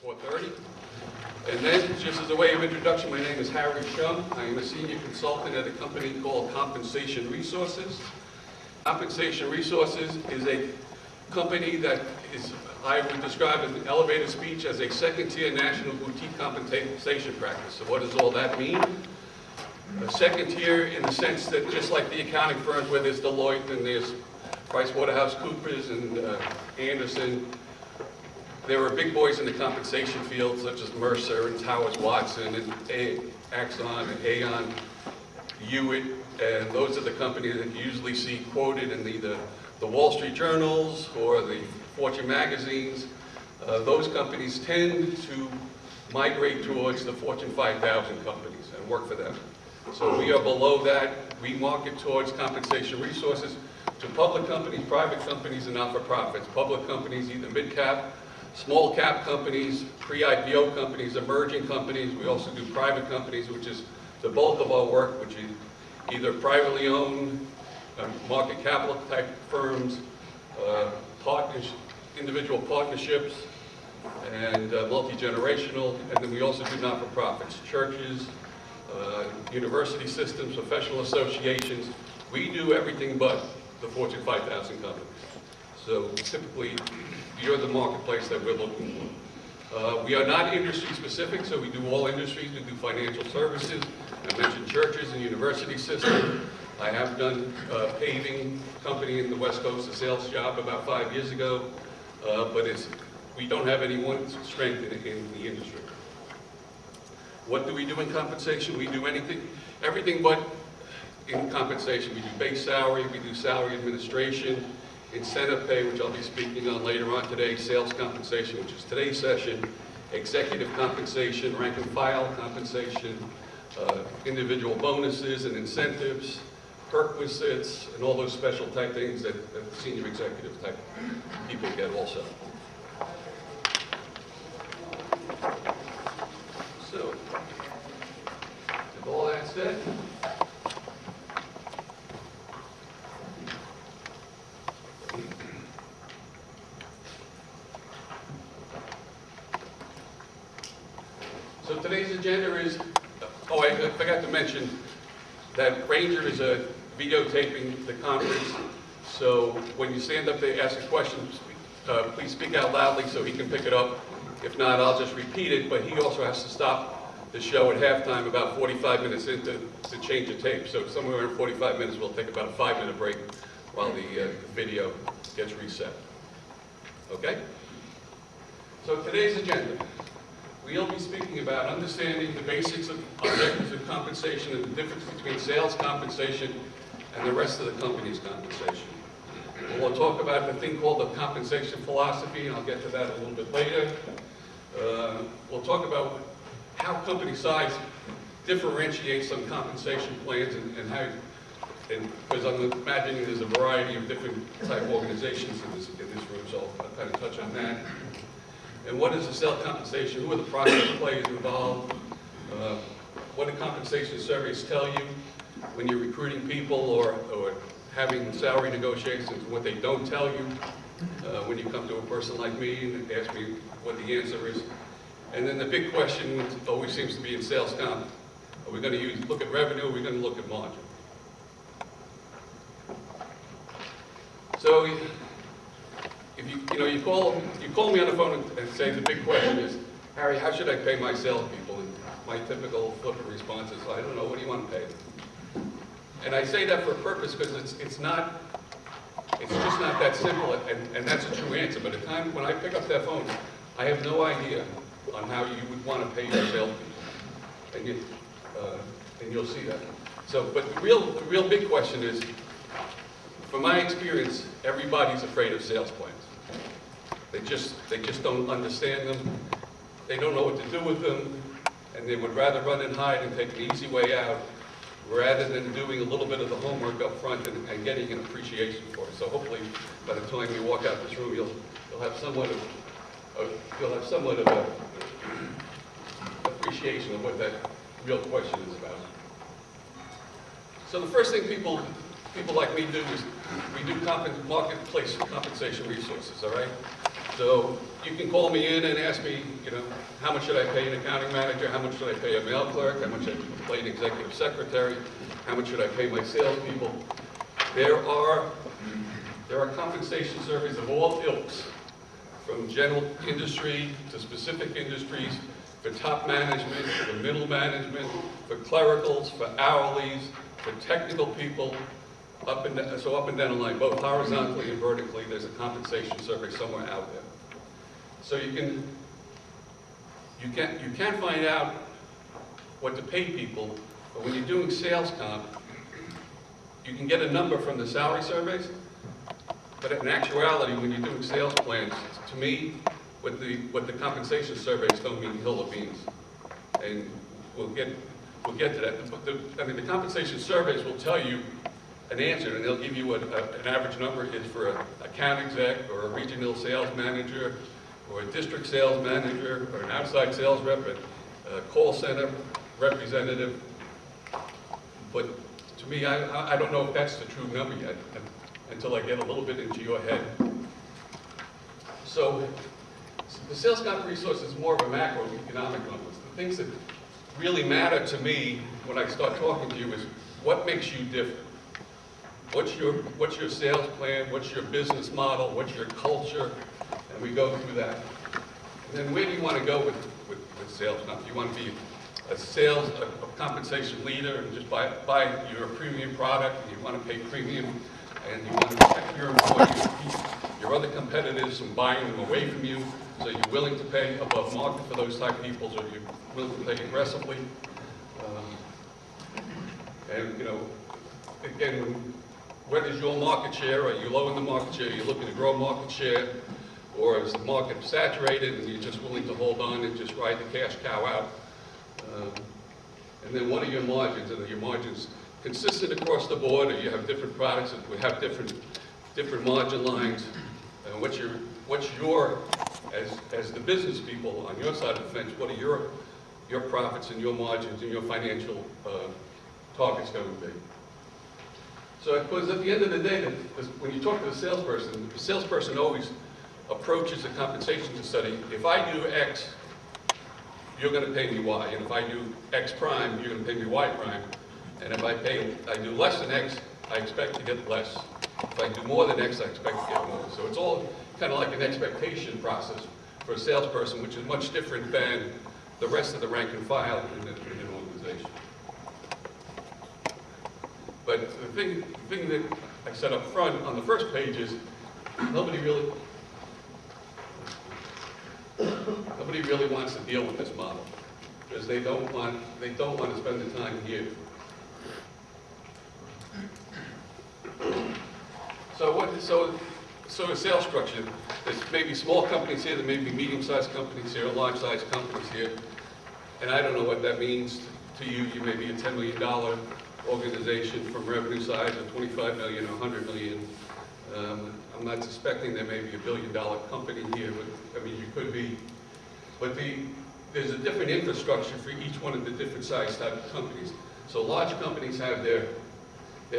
4:30. And then, just as a way of introduction, my name is Harry Schum. I am a senior consultant at a company called Compensation Resources. Compensation Resources is a company that is, I would describe in elevator speech as a second-tier national boutique compensation practice. So what does all that mean? A second tier in the sense that just like the accounting firms where there's Deloitte and there's PricewaterhouseCoopers and Anderson, there are big boys in the compensation field such as Mercer and Towers Watson and Axon and Aon, Hewitt, and those are the companies that you usually see quoted in either the Wall Street Journals or the Fortune magazines. Those companies tend to migrate towards the Fortune 5,000 companies and work for them. So we are below that. We market towards compensation resources to public companies, private companies, and not-for-profits. Public companies, either mid-cap, small-cap companies, pre-IPO companies, emerging companies. We also do private companies, which is the bulk of our work, which is either privately owned, market capital type firms, individual partnerships, and multi-generational. And then we also do not-for-profits, churches, university systems, professional associations. We do everything but the Fortune 5,000 companies. So typically, you're the marketplace that we're looking for. We are not industry specific, so we do all industries. We do financial services. I mentioned churches and university systems. I have done a paving company in the West Coast, a sales job about 5 years ago, but we don't have any one strength in the industry. What do we do in compensation? We do everything but in compensation. We do base salary, we do salary administration, incentive pay, which I'll be speaking on later on today, sales compensation, which is today's session, executive compensation, rank and file compensation, individual bonuses and incentives, perquisites, and all those special type things that senior executive type people get also. So, with all that said, so today's agenda is, I forgot to mention that Ranger is videotaping the conference, so when you stand up to ask a question, please speak out loudly so he can pick it up. If not, I'll just repeat it, but he also has to stop the show at halftime about 45 minutes in to change the tape. So somewhere in 45 minutes, we'll take about a 5-minute break while the video gets reset. Okay? So today's agenda. We'll be speaking about understanding the basics of objectives of compensation and the difference between sales compensation and the rest of the company's compensation. We'll talk about the thing called the compensation philosophy, and I'll get to that a little bit later. We'll talk about how company size differentiates some compensation plans and how, because I'm imagining there's a variety of different type of organizations in this room, so I'll kind of touch on that. And what is the sales compensation? Who are the process players involved? What do compensation surveys tell you when you're recruiting people or having salary negotiations? What they don't tell you when you come to a person like me and ask me what the answer is. And then the big question always seems to be in sales comp: are we going to look at revenue? Or are we going to look at margin? So, if you call me on the phone and say the big question is, Harry, how should I pay my salespeople? And my typical flippant response is, I don't know. What do you want to pay them? And I say that for a purpose because it's just not that simple, and that's a true answer. But at the time when I pick up that phone, I have no idea on how you would want to pay your salespeople, and you'll see that. So, but the real big question is, from my experience, everybody's afraid of sales plans. They just don't understand them. They don't know what to do with them, and they would rather run and hide and take the easy way out rather than doing a little bit of the homework up front and getting an appreciation for it. So hopefully, by the time you walk out this room, you'll have somewhat of a appreciation of what that real question is about. So the first thing people like me do is we do marketplace compensation resources, all right? So you can call me in and ask me, you know, how much should I pay an accounting manager? How much should I pay a mail clerk? How much should I pay an executive secretary? How much should I pay my salespeople? There are compensation surveys of all ilks, from general industry to specific industries, for top management, for middle management, for clericals, for hourlies, for technical people, up and down the line, both horizontally and vertically. There's a compensation survey somewhere out there. So you can find out what to pay people, but when you're doing sales comp, you can get a number from the salary surveys, but in actuality, when you're doing sales plans, to me, what the compensation surveys don't mean hill of beans, and we'll get to that. But the compensation surveys will tell you an answer, and they'll give you what an average number is for an account exec, or a regional sales manager, or a district sales manager, or an outside sales rep, a call center representative. But to me, I don't know if that's the true number yet, until I get a little bit into your head. So the sales comp resource is more of a macroeconomic one. The things that really matter to me when I start talking to you is what makes you different. What's your sales plan? What's your business model? What's your culture? And we go through that. And then where do you want to go with sales comp? Do you want to be a compensation leader and just buy your premium product, and you want to pay premium, and you want to protect your employees, keep your other competitors from buying them away from you, so you're willing to pay above market for those type of people, so you're willing to pay aggressively. And you know, again, what is your market share? Are you low in the market share? Are you looking to grow market share? Or is the market saturated and you're just willing to hold on and just ride the cash cow out? And then what are your margins? And are your margins consistent across the board, or you have different products that we have different margin lines? And what's your as the business people on your side of the fence, what are your profits and your margins and your financial targets going to be? So because at the end of the day, when you talk to the salesperson always approaches the compensation study. If I do X, you're going to pay me Y. And if I do X prime, you're going to pay me Y prime. And if I do less than X, I expect to get less. If I do more than X, I expect to get more. So it's all kind of like an expectation process for a salesperson, which is much different than the rest of the rank and file in an organization. But the thing that I said up front on the first page is nobody really wants to deal with this model because they don't want to spend the time here. So a sales structure. There's maybe small companies here, there may be medium-sized companies here, large-sized companies here, and I don't know what that means to you. You may be a $10 million organization from revenue size of 25 million or 100 million. I'm not suspecting there may be $1 billion company here, but I mean, you could be. But there's a different infrastructure for each one of the different size type of companies. So large companies have their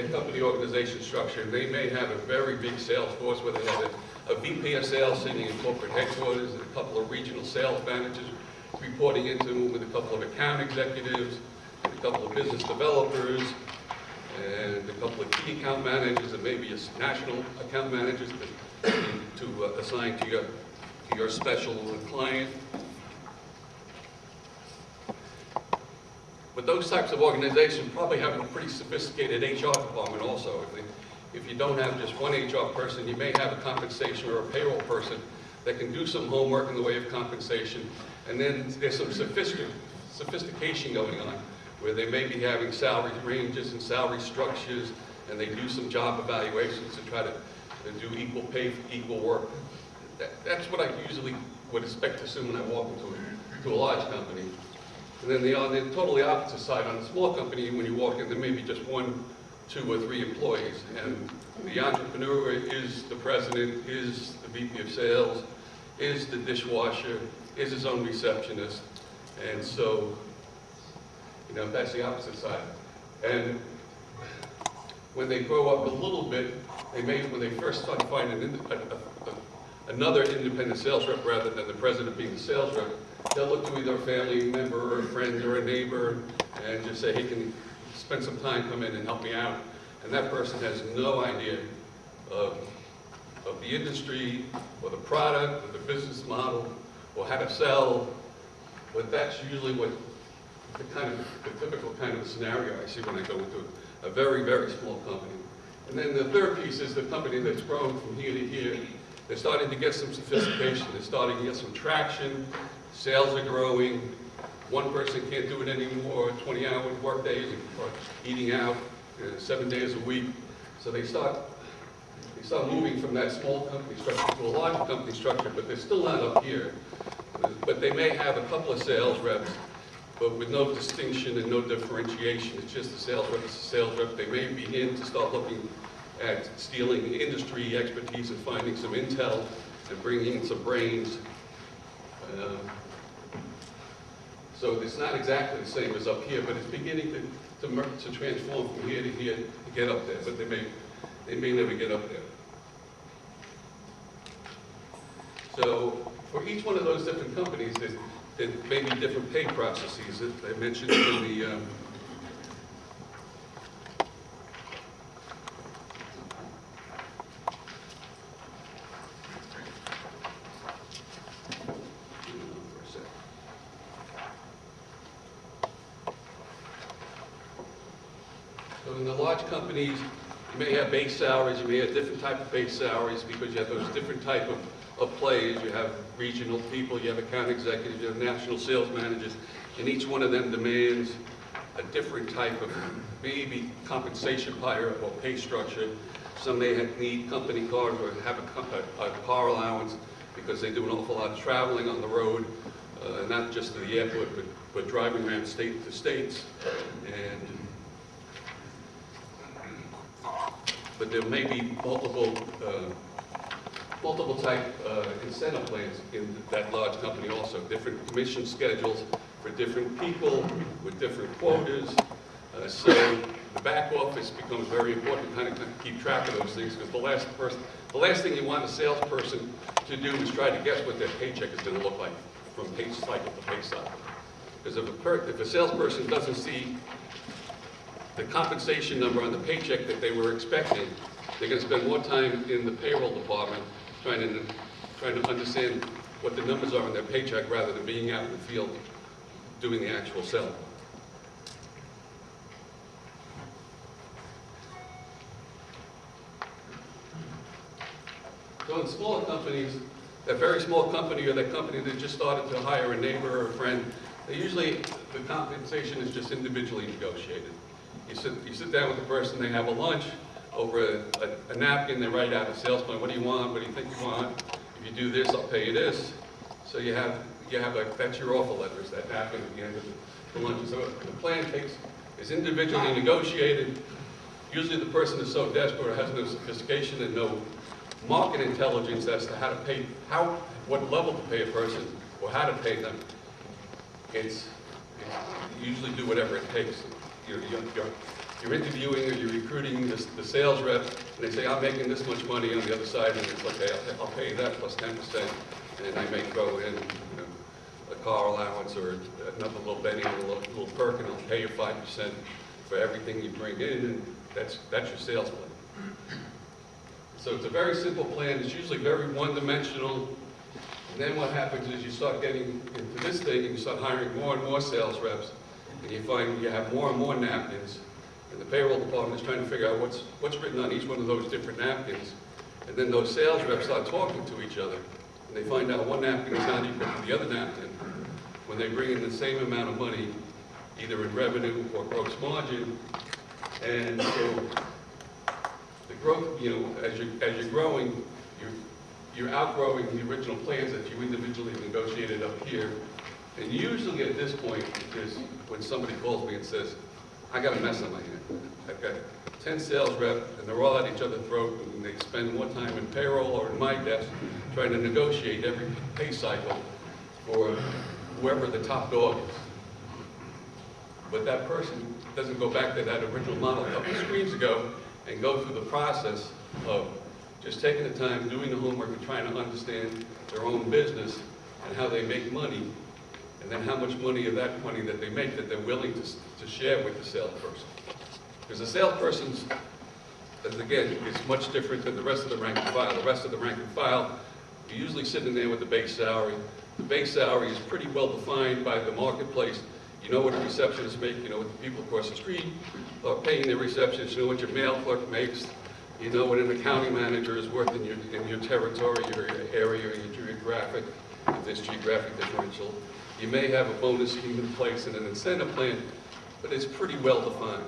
company organization structure. They may have a very big sales force where they have a VP of sales sitting in corporate headquarters and a couple of regional sales managers reporting into them with a couple of account executives, and a couple of business developers, and a couple of key account managers, and maybe a national account managers to assign to your special client. But those types of organizations probably have a pretty sophisticated HR department also. If you don't have just one HR person, you may have a compensation or a payroll person that can do some homework in the way of compensation. And then there's some sophistication going on, where they may be having salary ranges and salary structures, and they do some job evaluations to try to do equal pay for equal work. That's what I usually would expect to see when I walk into a large company. And then on the totally opposite side, on a small company, when you walk in, there may be just 1, 2, or 3 employees. And the entrepreneur is the president, is the VP of sales, is the dishwasher, is his own receptionist. And so, you know, that's the opposite side. And when they grow up a little bit, they may, when they first start finding another independent sales rep rather than the president being the sales rep, they'll look to either a family member or a friend or a neighbor and just say, hey, can you spend some time, come in and help me out? And that person has no idea of the industry or the product or the business model or how to sell, but that's usually what the typical kind of scenario I see when I go into a very, very small company. And then the third piece is the company that's grown from here to here. They're starting to get some sophistication. They're starting to get some traction. Sales are growing. One person can't do it anymore. 20-hour work days or eating out 7 days a week. So they start moving from that small company structure to a large company structure, but they're still not up here. But they may have a couple of sales reps, but with no distinction and no differentiation. It's just a sales rep, it's a sales rep. They may begin to start looking at stealing industry expertise and finding some intel and bringing in some brains. So it's not exactly the same as up here, but it's beginning to transform from here to here to get up there, but they may never get up there. So for each one of those different companies, there may be different pay processes that I mentioned in the So in the large companies, you may have base salaries, you may have different type of base salaries because you have those different type of players. You have regional people, you have account executives, you have national sales managers, and each one of them demands a different type of maybe compensation higher or pay structure. Some may need company cars or have a car allowance because they do an awful lot of traveling on the road, not just to the airport, but driving around state to states. But there may be multiple type incentive plans in that large company also. Different commission schedules for different people with different quotas. So the back office becomes very important to kind of keep track of those things, because the last thing you want a salesperson to do is try to guess what their paycheck is going to look like from pay cycle to pay cycle. Because if a salesperson doesn't see the compensation number on the paycheck that they were expecting, they're going to spend more time in the payroll department trying to understand what the numbers are in their paycheck rather than being out in the field doing the actual selling. So in smaller companies, that very small company or that company that just started to hire a neighbor or a friend, the compensation is just individually negotiated. You sit down with the person, they have a lunch over a napkin, they write out a sales plan. What do you want? What do you think you want? If you do this, I'll pay you this. So that's your offer letters, that napkin at the end of the lunch. So the plan is individually negotiated. Usually the person is so desperate or has no sophistication and no market intelligence as to how to pay, what level to pay a person or how to pay them. You usually do whatever it takes. You're interviewing or you're recruiting the sales rep, and they say, I'm making this much money on the other side, and it's okay, I'll pay you that plus 10%, and I may throw in a car allowance or another little penny, a little perk, and I'll pay you 5% for everything you bring in, and that's your sales plan. So it's a very simple plan. It's usually very one-dimensional. And then what happens is you start getting into this thing, and you start hiring more and more sales reps, and you find you have more and more napkins, and the payroll department is trying to figure out what's written on each one of those different napkins. And then those sales reps start talking to each other, and they find out one napkin is not equal to the other napkin when they bring in the same amount of money, either in revenue or gross margin. And so the growth, as you're growing, you're outgrowing the original plans that you individually negotiated up here. And usually at this point is when somebody calls me and says, I got a mess on my hand. I've got 10 sales reps, and they're all at each other's throat, and they spend more time in payroll or in my desk trying to negotiate every pay cycle for whoever the top dog is. But that person doesn't go back to that original model a couple of screens ago and go through the process of just taking the time, doing the homework, and trying to understand their own business and how they make money, and then how much money of that money that they make that they're willing to share with the salesperson. Because the salesperson's, again, is much different than the rest of the rank and file. The rest of the rank and file, you're usually sitting there with the base salary. The base salary is pretty well defined by the marketplace. You know what a receptionist makes, you know what the people across the street are paying their receptionist, you know what your mail clerk makes, you know what an accounting manager is worth in your territory, your area, your geographic, if there's geographic differential. You may have a bonus scheme in place and an incentive plan, but it's pretty well defined.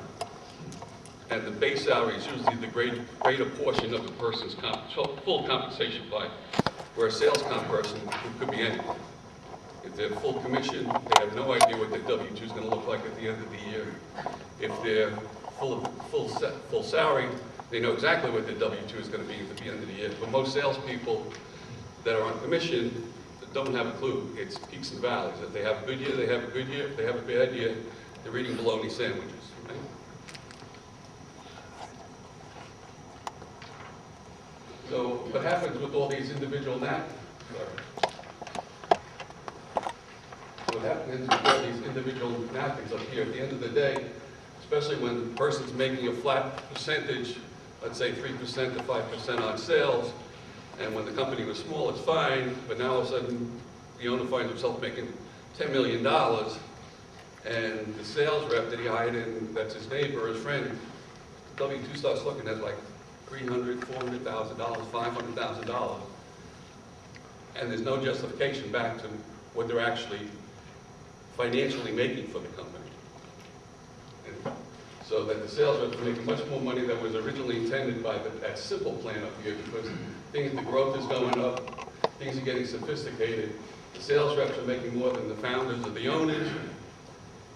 And the base salary is usually the greater portion of the person's full compensation plan, where a sales comp person could be anything. If they're full commission, they have no idea what their W-2 is going to look like at the end of the year. If they're full salary, they know exactly what their W-2 is going to be at the end of the year. But most salespeople that are on commission don't have a clue. It's peaks and valleys. If they have a good year, they have a good year. If they have a bad year, they're eating bologna sandwiches. Right? So what happens with all these individual napkins? What happens with all these individual napkins up here at the end of the day, especially when the person's making a flat percentage, let's say 3% to 5% on sales, and when the company was small, it's fine, but now all of a sudden the owner finds himself making $10 million, and the sales rep that he hired in, that's his neighbor, his friend, W-2 starts looking at like $300,000, $400,000, $500,000, and there's no justification back to what they're actually financially making for the company. And so that the sales reps are making much more money than was originally intended by that simple plan up here, because the growth is going up, things are getting sophisticated. The sales reps are making more than the founders or the owners,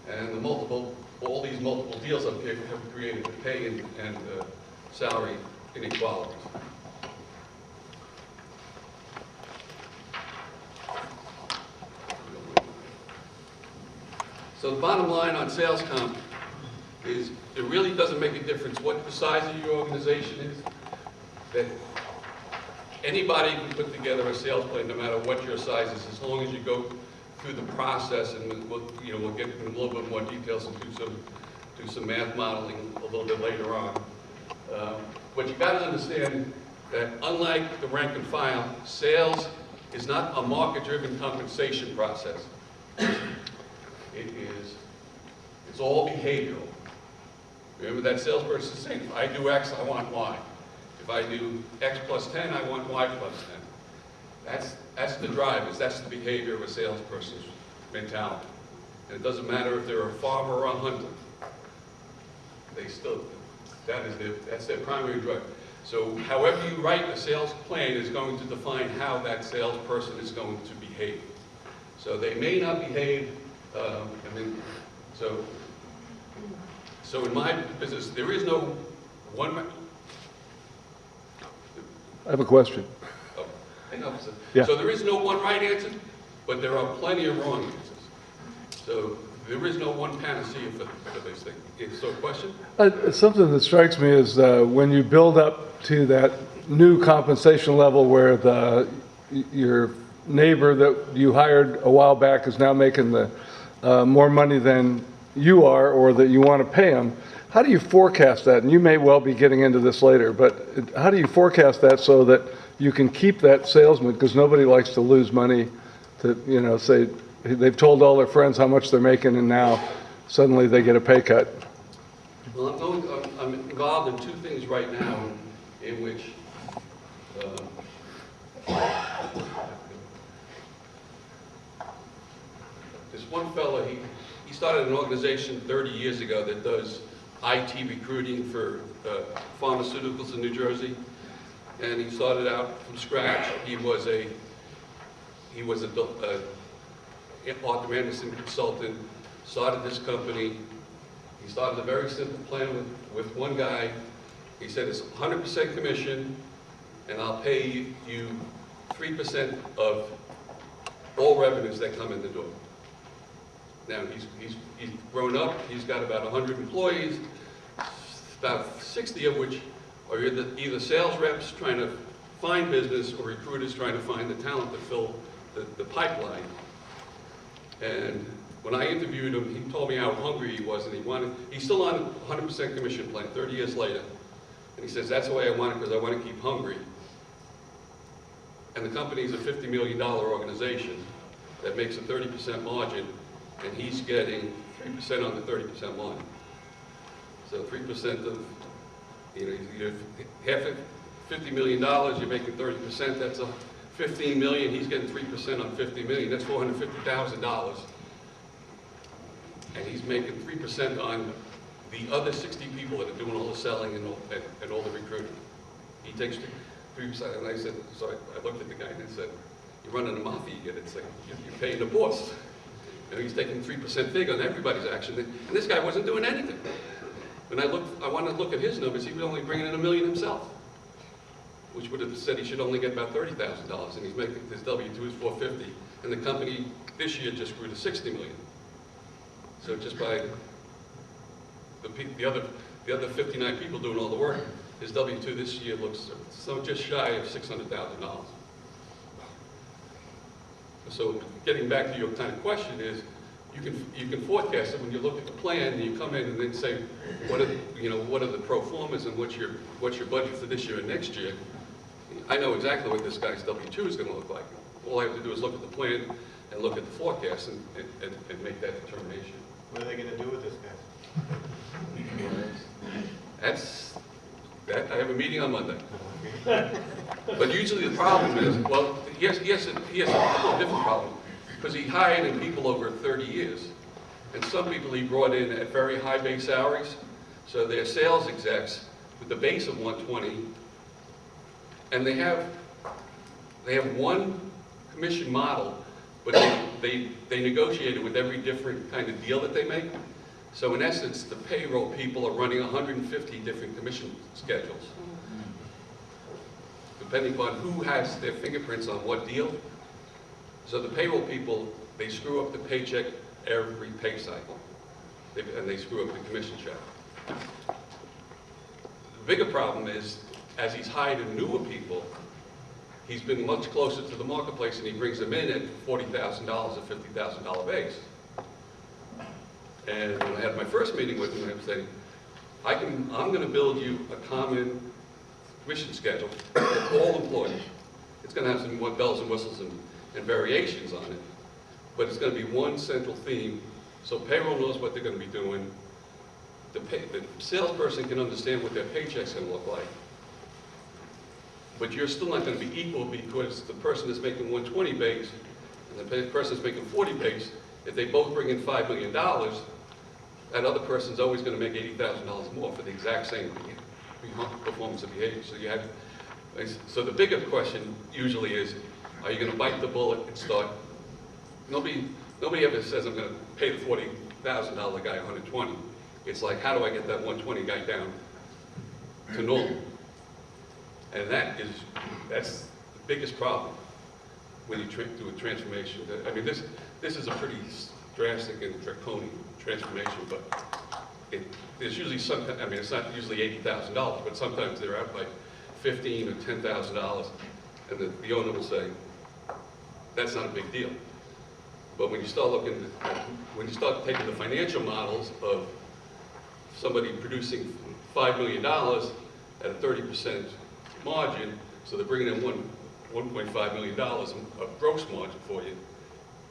and all these multiple deals up here have created the pay and salary inequalities. So the bottom line on sales comp is it really doesn't make a difference what the size of your organization is, that anybody can put together a sales plan no matter what your size is, as long as you go through the process, and we'll get into a little bit more details and do some math modeling a little bit later on. But you got to understand that unlike the rank and file, sales is not a market-driven compensation process. It's all behavioral. Remember that salesperson saying, if I do X, I want Y. If I do X plus 10, I want Y plus 10. That's the drivers, that's the behavior of a salesperson's mentality. And it doesn't matter if they're a farmer or a hunter. That's their primary driver. So however you write a sales plan is going to define how that salesperson is going to behave. So they may not behave, so in my business, there is no one. I have a question. Oh, I know. Yeah. So there is no one right answer, but there are plenty of wrong answers. So there is no one panacea for this thing. So question? Something that strikes me is when you build up to that new compensation level where your neighbor that you hired a while back is now making the more money than you are, or that you want to pay them. How do you forecast that? And you may well be getting into this later, but how do you forecast that so that you can keep that salesman? Because nobody likes to lose money to, say they've told all their friends how much they're making, and now suddenly they get a pay cut. Well, I'm involved in two things right now in which this one fellow, he started an organization 30 years ago that does IT recruiting for pharmaceuticals in New Jersey, and he started out from scratch. He was a Arthur Anderson consultant, started this company. He started a very simple plan with one guy. He said it's 100% commission, and I'll pay you 3% of all revenues that come in the door. Now, he's grown up. He's got about 100 employees, about 60 of which or either sales reps trying to find business or recruiters trying to find the talent to fill the pipeline. And when I interviewed him, he told me how hungry he was, and he's still on 100% commission plan 30 years later. And he says, that's the way I want it because I want to keep hungry. And the company's a $50 million organization that makes a 30% margin, and he's getting 3% on the 30% margin. So 3% of, you're half of $50 million, you're making 30%, that's a $15 million, he's getting 3% on $50 million, that's $450,000. And he's making 3% on the other 60 people that are doing all the selling and all the recruiting. He takes 3%, and I said, so I looked at the guy and I said, you're running a mafia, it's like you're paying the boss. He's taking 3% fig on everybody's action, and this guy wasn't doing anything. When I wanted to look at his numbers, he was only bringing in $1 million himself, which would have said he should only get about $30,000, and he's making his W-2 is $450, and the company this year just grew to $60 million. So just by the other 59 people doing all the work, his W-2 this year looks so just shy of $600,000. So getting back to your kind of question is, you can forecast it when you look at the plan and you come in and then say, what are the pro formas and what's your budget for this year and next year? I know exactly what this guy's W-2 is going to look like. All I have to do is look at the plan and look at the forecast and make that determination. What are they going to do with this guy? I have a meeting on Monday. But usually the problem is, well, he has a couple of different problems. Because he hired in people over 30 years. And some people he brought in at very high base salaries. So they're sales execs with the base of 120. And they have one commission model, but they negotiated with every different kind of deal that they make. So in essence, the payroll people are running 150 different commission schedules, depending upon who has their fingerprints on what deal. So the payroll people, they screw up the paycheck every pay cycle, and they screw up the commission check. The bigger problem is, as he's hired newer people, he's been much closer to the marketplace, and he brings them in at $40,000 or $50,000 base. And when I had my first meeting with him, I was saying, I'm going to build you a common commission schedule for all employees. It's going to have some more bells and whistles and variations on it, but it's going to be one central theme, so payroll knows what they're going to be doing, the salesperson can understand what their paycheck's going to look like, but you're still not going to be equal because the person is making 120 base and the person is making 40 base. If they both bring in $5 million, that other person's always going to make $80,000 more for the exact same performance of behavior. So the bigger question usually is, are you going to bite the bullet and start? Nobody ever says I'm going to pay the $40,000 guy 120. It's like, how do I get that 120 guy down to normal? And that's the biggest problem when you do a transformation. I mean, this is a pretty drastic and draconian transformation, but there's usually it's not usually $80,000, but sometimes they're out by $15,000 or $10,000, and the owner will say, that's not a big deal. But when you start taking the financial models of somebody producing $5 million at a 30% margin, so they're bringing in $1.5 million of gross margin for you,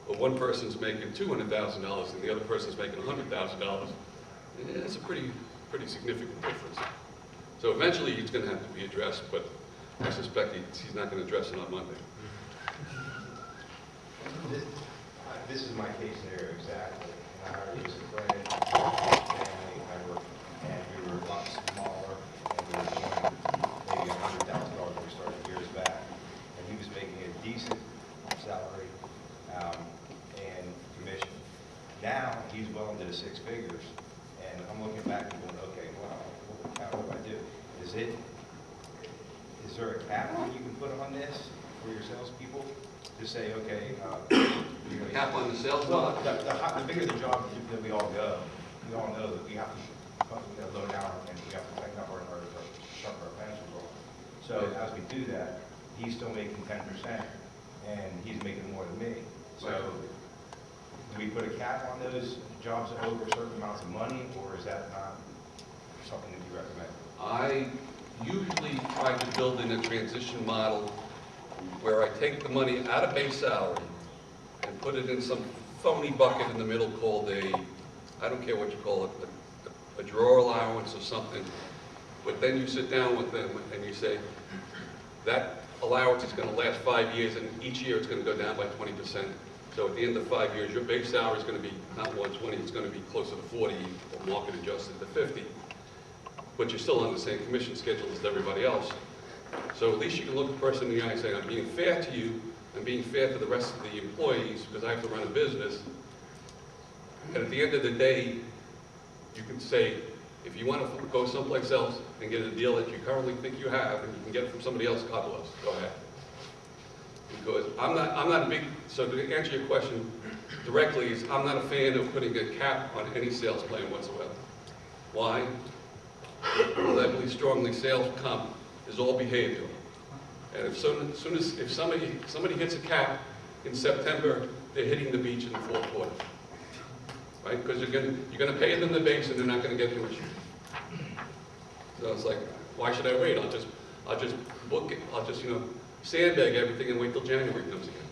but one person's making $200,000 and the other person's making $100,000, it's a pretty significant difference. So eventually it's going to have to be addressed, but I suspect he's not going to address it on Monday. This is my case scenario exactly. And I hired a friend, family member, and we were a lot smaller, and we were doing maybe $100,000 when we started years back. And he was making a decent salary and commission. Now he's well into the six figures, and I'm looking back and going, okay, wow, what do I do? Is there a cap you can put on this for your salespeople to say, okay, Cap on the sales well, model? the bigger the job that we all know that we have to low down and we have to tighten up our approach. sharpen our pencils on. So as we do that, he's still making 10%, and he's making more than me. So do we put a cap on those jobs over certain amounts of money, or is that not something that you recommend? I usually try to build in a transition model where I take the money out of base salary and put it in some phony bucket in the middle called I don't care what you call it, a drawer allowance or something. But then you sit down with them and you say, that allowance is going to last 5 years, and each year it's going to go down by 20%. So at the end of 5 years, your base salary is going to be not 120, it's going to be closer to 40, or market adjusted to 50. But you're still on the same commission schedule as everybody else. So at least you can look the person in the eye and say, I'm being fair to you, I'm being fair to the rest of the employees because I have to run a business. And at the end of the day, you can say, if you want to go someplace else and get a deal that you currently think you have, and you can get it from somebody else, God bless, go ahead. Because I'm not a big, so to answer your question directly, is I'm not a fan of putting a cap on any sales plan whatsoever. Why? Because I believe strongly sales comp is all behavioral. And if somebody hits a cap in September, they're hitting the beach in the fourth quarter. Right? Because you're gonna pay them the base and they're not gonna get commission. So it's like, why should I wait? I'll just book it, I'll just, sandbag everything and wait till January comes again.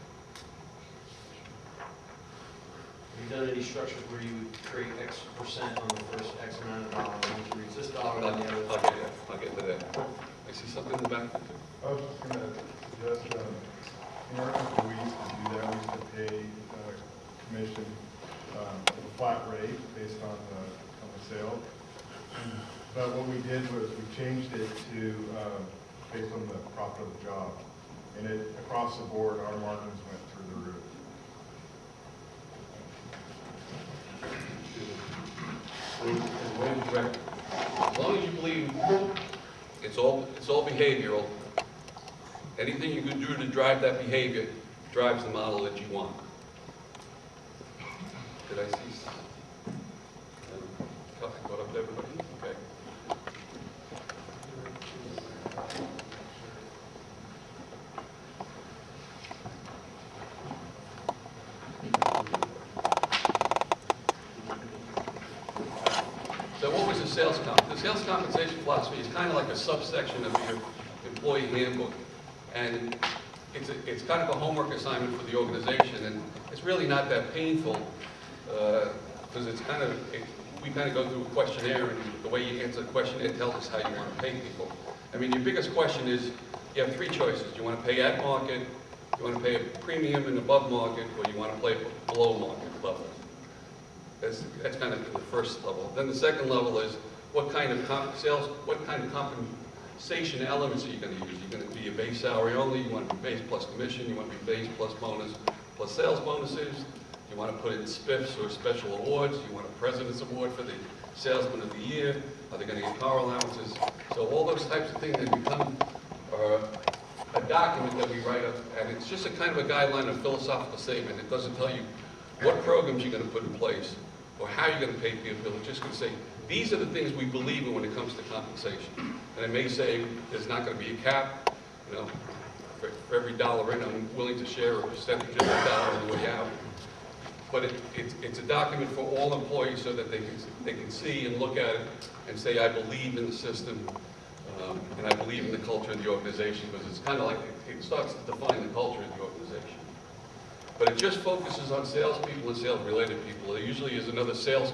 Have you done any structures where you would create X percent on the first X amount of dollars, once you reach this dollar, I'll then the other? get to that. I see something in the back. I was just gonna suggest, in our company, we used to do that, we used to pay commission a flat rate based on the sale. But what we did was we changed it to based on the profit of the job. And across the board, our margins went through the roof. As long as you believe it's all behavioral, anything you can do to drive that behavior drives the model that you want. Did I see? Caught up to everybody? Okay. So what was the sales comp? The sales compensation philosophy is kind of like a subsection of your employee handbook. And it's kind of a homework assignment for the organization. And it's really not that painful because we kind of go through a questionnaire, and the way you answer the questionnaire tells us how you want to pay people. I mean, your biggest question is, you have three choices. Do you want to pay at market, you want to pay a premium and above market, or you want to play below market level? That's kind of the first level. Then the second level is, what kind of compensation elements are you going to use? You're going to be a base salary only, you want to be base plus commission, you want to be base plus bonus, plus sales bonuses, you want to put in spiffs or special awards, you want a president's award for the salesman of the year, are they going to get car allowances? So all those types of things that become a document that we write up, and it's just a kind of a guideline, a philosophical statement. It doesn't tell you what programs you're going to put in place or how you're going to pay people. It's just going to say, these are the things we believe in when it comes to compensation. And it may say there's not going to be a cap. For every dollar in, I'm willing to share a percentage of the dollar on the way out. But it's a document for all employees so that they can see and look at it and say, I believe in the system, and I believe in the culture of the organization, because it's kind of like, it starts to define the culture of the organization. But it just focuses on salespeople and sales-related people. There usually is another sales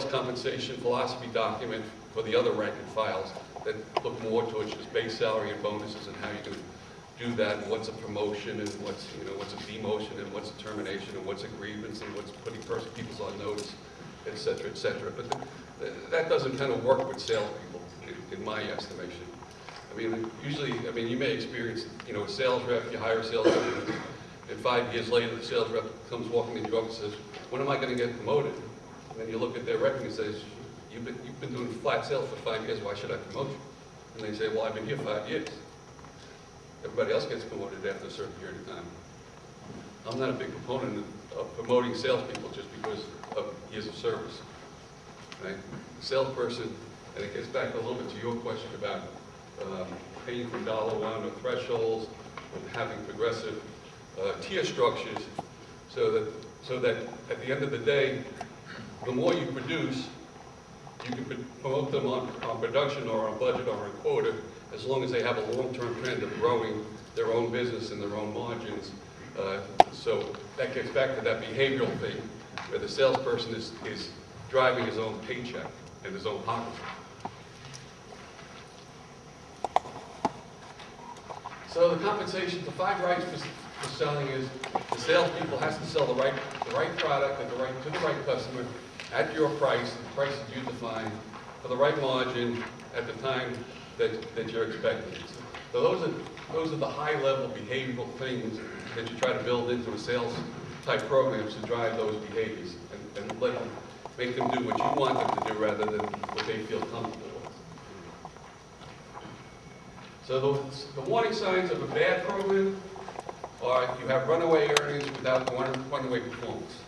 compensation philosophy document for the other rank and files that look more towards just base salary and bonuses and how you can do that, and what's a promotion, and what's a demotion, and what's a termination, and what's a grievance, and what's putting people on notice, et cetera, et cetera. But that doesn't kind of work with salespeople, in my estimation. I mean, usually, you may experience, a sales rep, you hire a sales rep, and 5 years later, the sales rep comes walking in your office and says, when am I going to get promoted? And then you look at their record and says, you've been doing flat sales for 5 years, why should I promote you? And they say, well, I've been here 5 years. Everybody else gets promoted after a certain period of time. I'm not a big proponent of promoting salespeople just because of years of service. Right? A salesperson And it gets back a little bit to your question about paying from dollar one or thresholds, and having progressive tier structures, so that at the end of the day, the more you produce, you can promote them on production or on budget or on quota, as long as they have a long-term trend of growing their own business and their own margins. So that gets back to that behavioral thing, where the salesperson is driving his own paycheck and his own pocket. So the compensation, the 5 rights for selling is the salespeople has to sell the right product to the right customer at your price, the price that you define, for the right margin at the time that you're expecting. So those are the high-level behavioral things that you try to build into a sales-type programs to drive those behaviors and make them do what you want them to do rather than what they feel comfortable with. So the warning signs of a bad program are you have runaway earnings without runaway performance.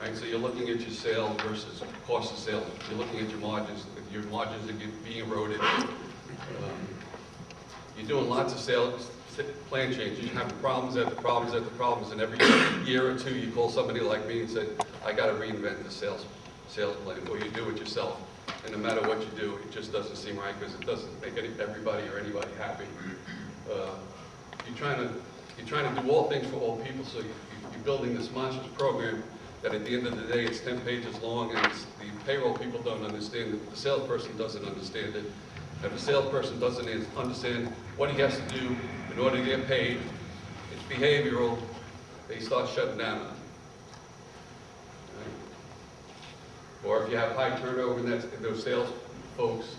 Right? So you're looking at your sales versus cost of sales. You're looking at your margins are being eroded. You're doing lots of sales plan changes. You're having problems after problems after problems, and every year or two you call somebody like me and say, I got to reinvent the sales plan, or you do it yourself. And no matter what you do, it just doesn't seem right because it doesn't make everybody or anybody happy. You're trying to do all things for all people, so you're building this monstrous program that at the end of the day it's 10 pages long, and the payroll people don't understand it, the salesperson doesn't understand it. If a salesperson doesn't understand what he has to do in order to get paid, it's behavioral, they start shutting down on it. Right? Or if you have high turnover in those sales folks,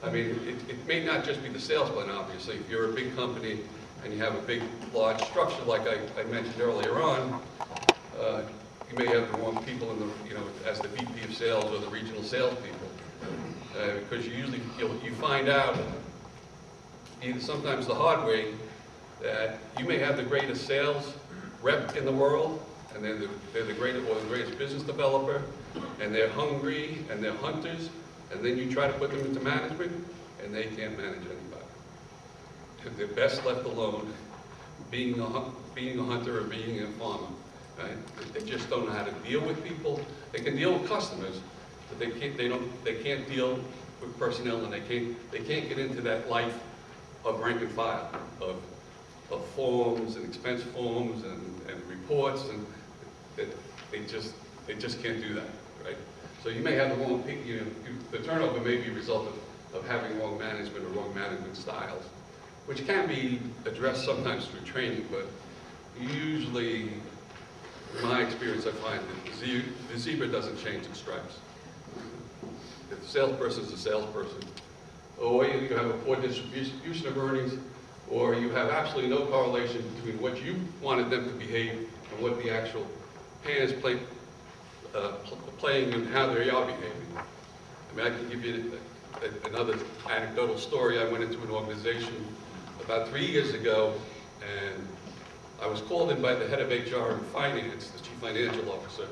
I mean, it may not just be the sales plan, obviously. If you're a big company and you have a big, large structure like I mentioned earlier on, you may have the wrong people in the, as the VP of sales or the regional sales people. Because you find out, either sometimes the hard way, that you may have the greatest sales rep in the world, and they're the greatest business developer, and they're hungry, and they're hunters, and then you try to put them into management, and they can't manage anybody. They're best left alone, being a hunter or being a farmer. Right? They just don't know how to deal with people. They can deal with customers, but they can't deal with personnel, and they can't get into that life of rank and file, of forms and expense forms and reports, and they just can't do that, right? So you may have the wrong people, the turnover may be a result of having wrong management or wrong management styles, which can be addressed sometimes through training, but usually, in my experience, I find that the zebra doesn't change its stripes. If the salesperson is a salesperson, or you have a poor distribution of earnings, or you have absolutely no correlation between what you wanted them to behave and what the actual hand is playing and how they are behaving. I mean, I can give you another anecdotal story. I went into an organization about 3 years ago, and I was called in by the head of HR and finance, the chief financial officer,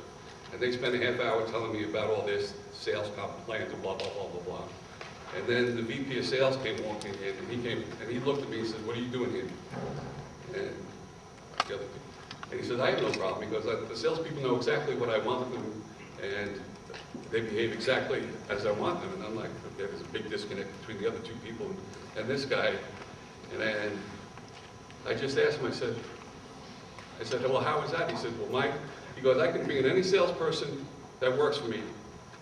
and they spent a half hour telling me about all this sales comp plans and blah, blah, blah, blah, blah. And then the VP of sales came walking in, and he looked at me and said, what are you doing here? And he said, I have no problem, because the salespeople know exactly what I want them, and they behave exactly as I want them. And I'm like, there's a big disconnect between the other two people and this guy. And I just asked him, I said, well, how is that? He said, well, Mike, he goes, I can bring in any salesperson that works for me,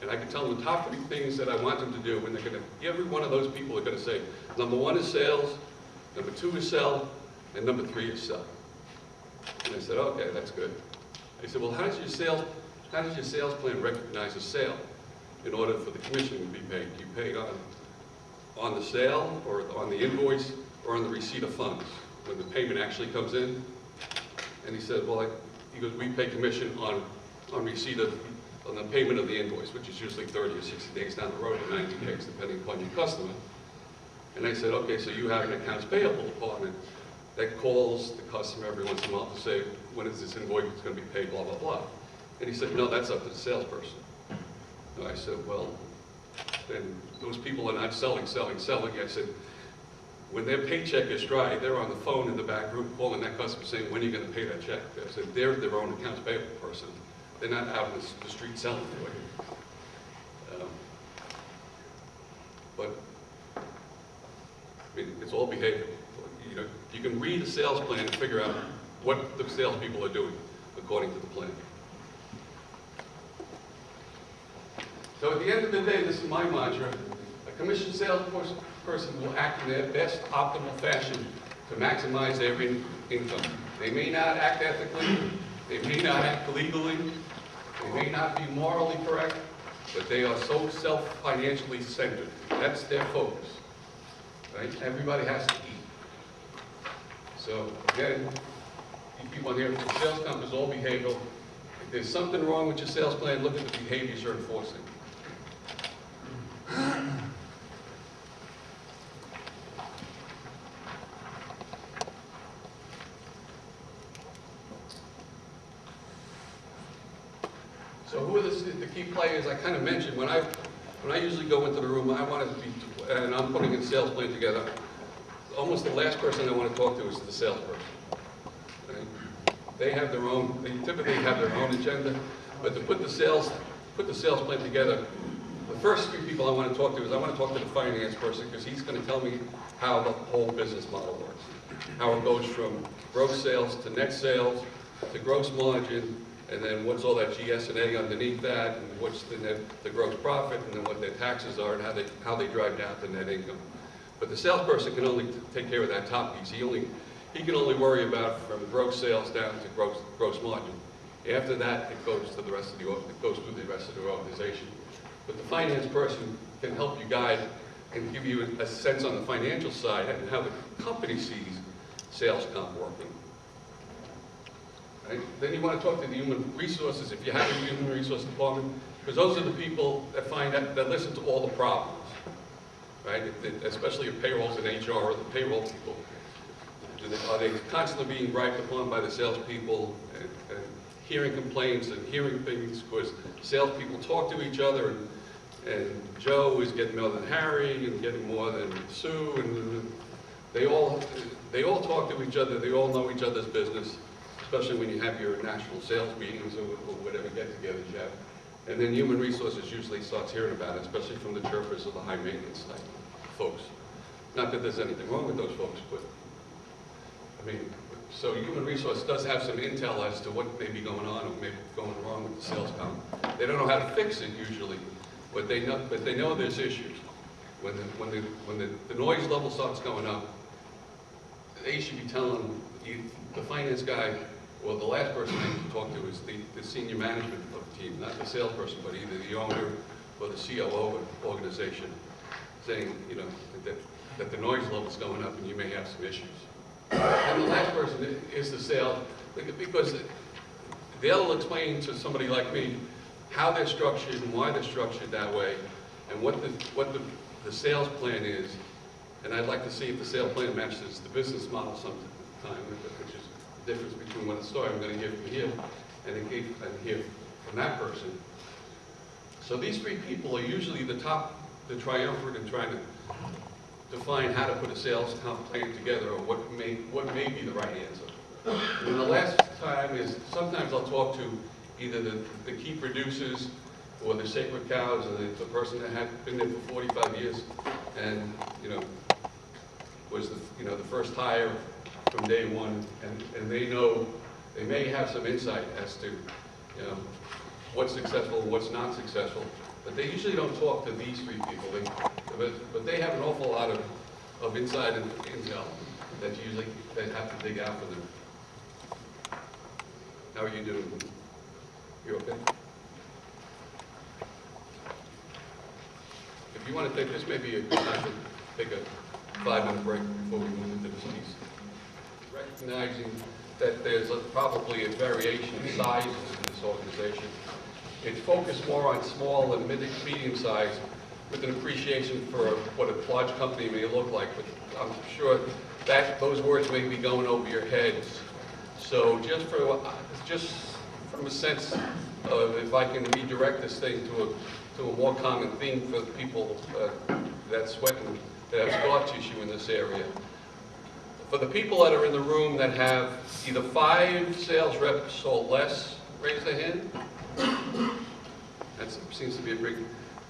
and I can tell them the top 3 things that I want them to do, and every one of those people are going to say, number 1 is sales, number 2 is sell, and number 3 is sell. And I said, okay, that's good. He said, well, how does your sales plan recognize a sale in order for the commission to be paid? Do you pay on the sale, or on the invoice, or on the receipt of funds, when the payment actually comes in? And he said, well, he goes, we pay commission on receipt on the payment of the invoice, which is usually 30 or 60 days down the road, or 90 days, depending upon your customer. And I said, okay, so you have an accounts payable department that calls the customer every once in a while to say, when is this invoice going to be paid, blah, blah, blah. And he said, no, that's up to the salesperson. And I said, well, and those people are not selling. I said, when their paycheck is dry, they're on the phone in the back room calling that customer saying, when are you going to pay that check? I said, they're their own accounts payable person. They're not out in the street selling to it. But, I mean, it's all behavior. You know, you can read the sales plan and figure out what the salespeople are doing according to the plan. So at the end of the day, this is my mantra. A commissioned salesperson will act in their best optimal fashion to maximize their income. They may not act ethically, they may not act legally, they may not be morally correct, but they are so self-financially centered. That's their focus. Right? Everybody has to eat. So again, you keep on hearing from sales companies, all behavioral. If there's something wrong with your sales plan, look at the behaviors you're enforcing. So who are the key players? I kind of mentioned, when I usually go into the room, I want to be, and I'm putting a sales plan together, almost the last person I want to talk to is the salesperson. Right? They have their own, they typically have their own agenda, but to put the sales plan together, the first few people I want to talk to is I want to talk to the finance person, because he's going to tell me how the whole business model works. How it goes from gross sales to net sales to gross margin, and then what's all that GS&A underneath that, and what's the gross profit, and then what their taxes are, and how they drive down to net income. But the salesperson can only take care of that top piece. He can only worry about from gross sales down to gross margin. After that, it goes to the rest of the organization. But the finance person can help you guide and give you a sense on the financial side and how the company sees sales comp working. Right? Then you want to talk to the human resources, if you have a human resource department, because those are the people that listen to all the problems, right? Especially your payrolls and HR or the payroll people. Are they constantly being griped upon by the salespeople and hearing complaints and hearing things? Because salespeople talk to each other, and Joe is getting more than Harry and getting more than Sue, and they all talk to each other. They all know each other's business, especially when you have your national sales meetings or whatever get-togethers you have. And then human resources usually starts hearing about it, especially from the chirpers or the high maintenance type folks. Not that there's anything wrong with those folks, but I mean, so human resource does have some intel as to what may be going on or may be going wrong with the sales comp. They don't know how to fix it usually, but they know there's issues. When the noise level starts going up, they should be telling the finance guy, well, the last person they need to talk to is the senior management of the team, not the salesperson, but either the owner or the COO of the organization, saying, you know, that the noise level's going up and you may have some issues. And the last person is the sales, because they'll explain to somebody like me how they're structured and why they're structured that way, and what the sales plan is. And I'd like to see if the sales plan matches the business model sometime, which is the difference between what the story I'm going to hear from him and hear from that person. So these three people are usually the triumvirate in trying to define how to put a sales comp plan together, or what may be the right answer. And the last time is, sometimes I'll talk to either the key producers or the sacred cows, or the person that had been there for 45 years and, you know, was the first hire from day one, and they may have some insight as to, you know, what's successful and what's not successful. But they usually don't talk to these three people. But they have an awful lot of inside intel that they have to dig out for them. How are you doing? You okay? If you want to take this, may be a good time to take a 5-minute break before we move into this piece. Recognizing that there's probably a variation in sizes in this organization. It's focused more on small and medium size, with an appreciation for what a large company may look like. But I'm sure that those words may be going over your heads. So just from a sense of, if I can redirect this thing to to a more common theme for people that have scar tissue in this area. For the people that are in the room that have either 5 sales reps or less, raise their hand. That seems to be a big,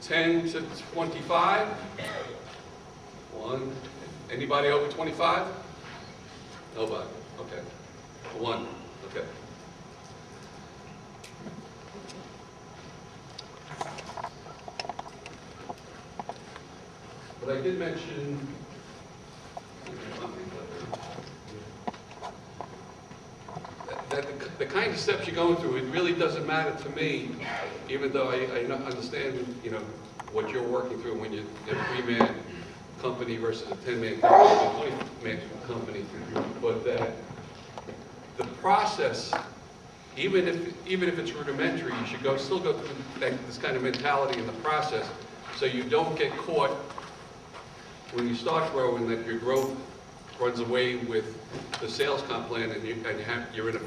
10 to 25. 1. Anybody over 25? Nobody. Okay. 1. Okay. But I did mention that the kind of steps you're going through, it really doesn't matter to me, even though I understand, you know, what you're working through when you're a 3-man company versus a 10-man company, a 20-man company, but that the process, even if it's rudimentary, you should still go through this kind of mentality in the process, so you don't get caught when you start growing that your growth runs away with the sales comp plan, and you're in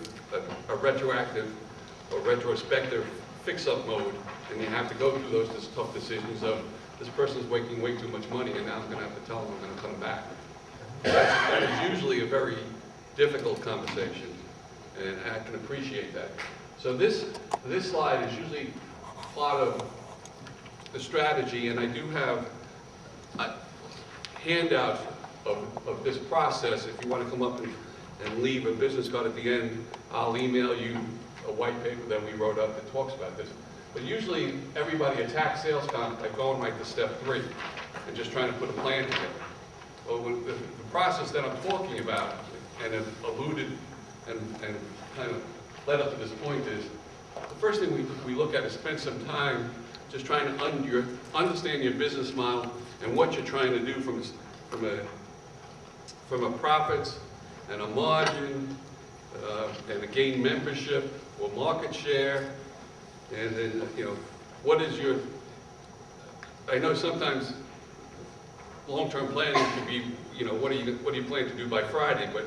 a retroactive or retrospective fix-up mode, and you have to go through those tough decisions of, this person's making way too much money, and now I'm going to have to tell them I'm going to come back. That is usually a very difficult conversation, and I can appreciate that. So this slide is usually part of the strategy, and I do have a handout of this process. If you want to come up and leave a business card at the end, I'll email you a white paper that we wrote up that talks about this. But usually everybody attacks sales comp by going right to step 3 and just trying to put a plan together. Well, the process that I'm talking about and have alluded and kind of led up to this point is, the first thing we look at is spend some time just trying to understand your business model and what you're trying to do from a profits and a margin and a gain membership or market share, and then, you know, what is your, I know sometimes long-term planning could be, you know, what do you plan to do by Friday, but,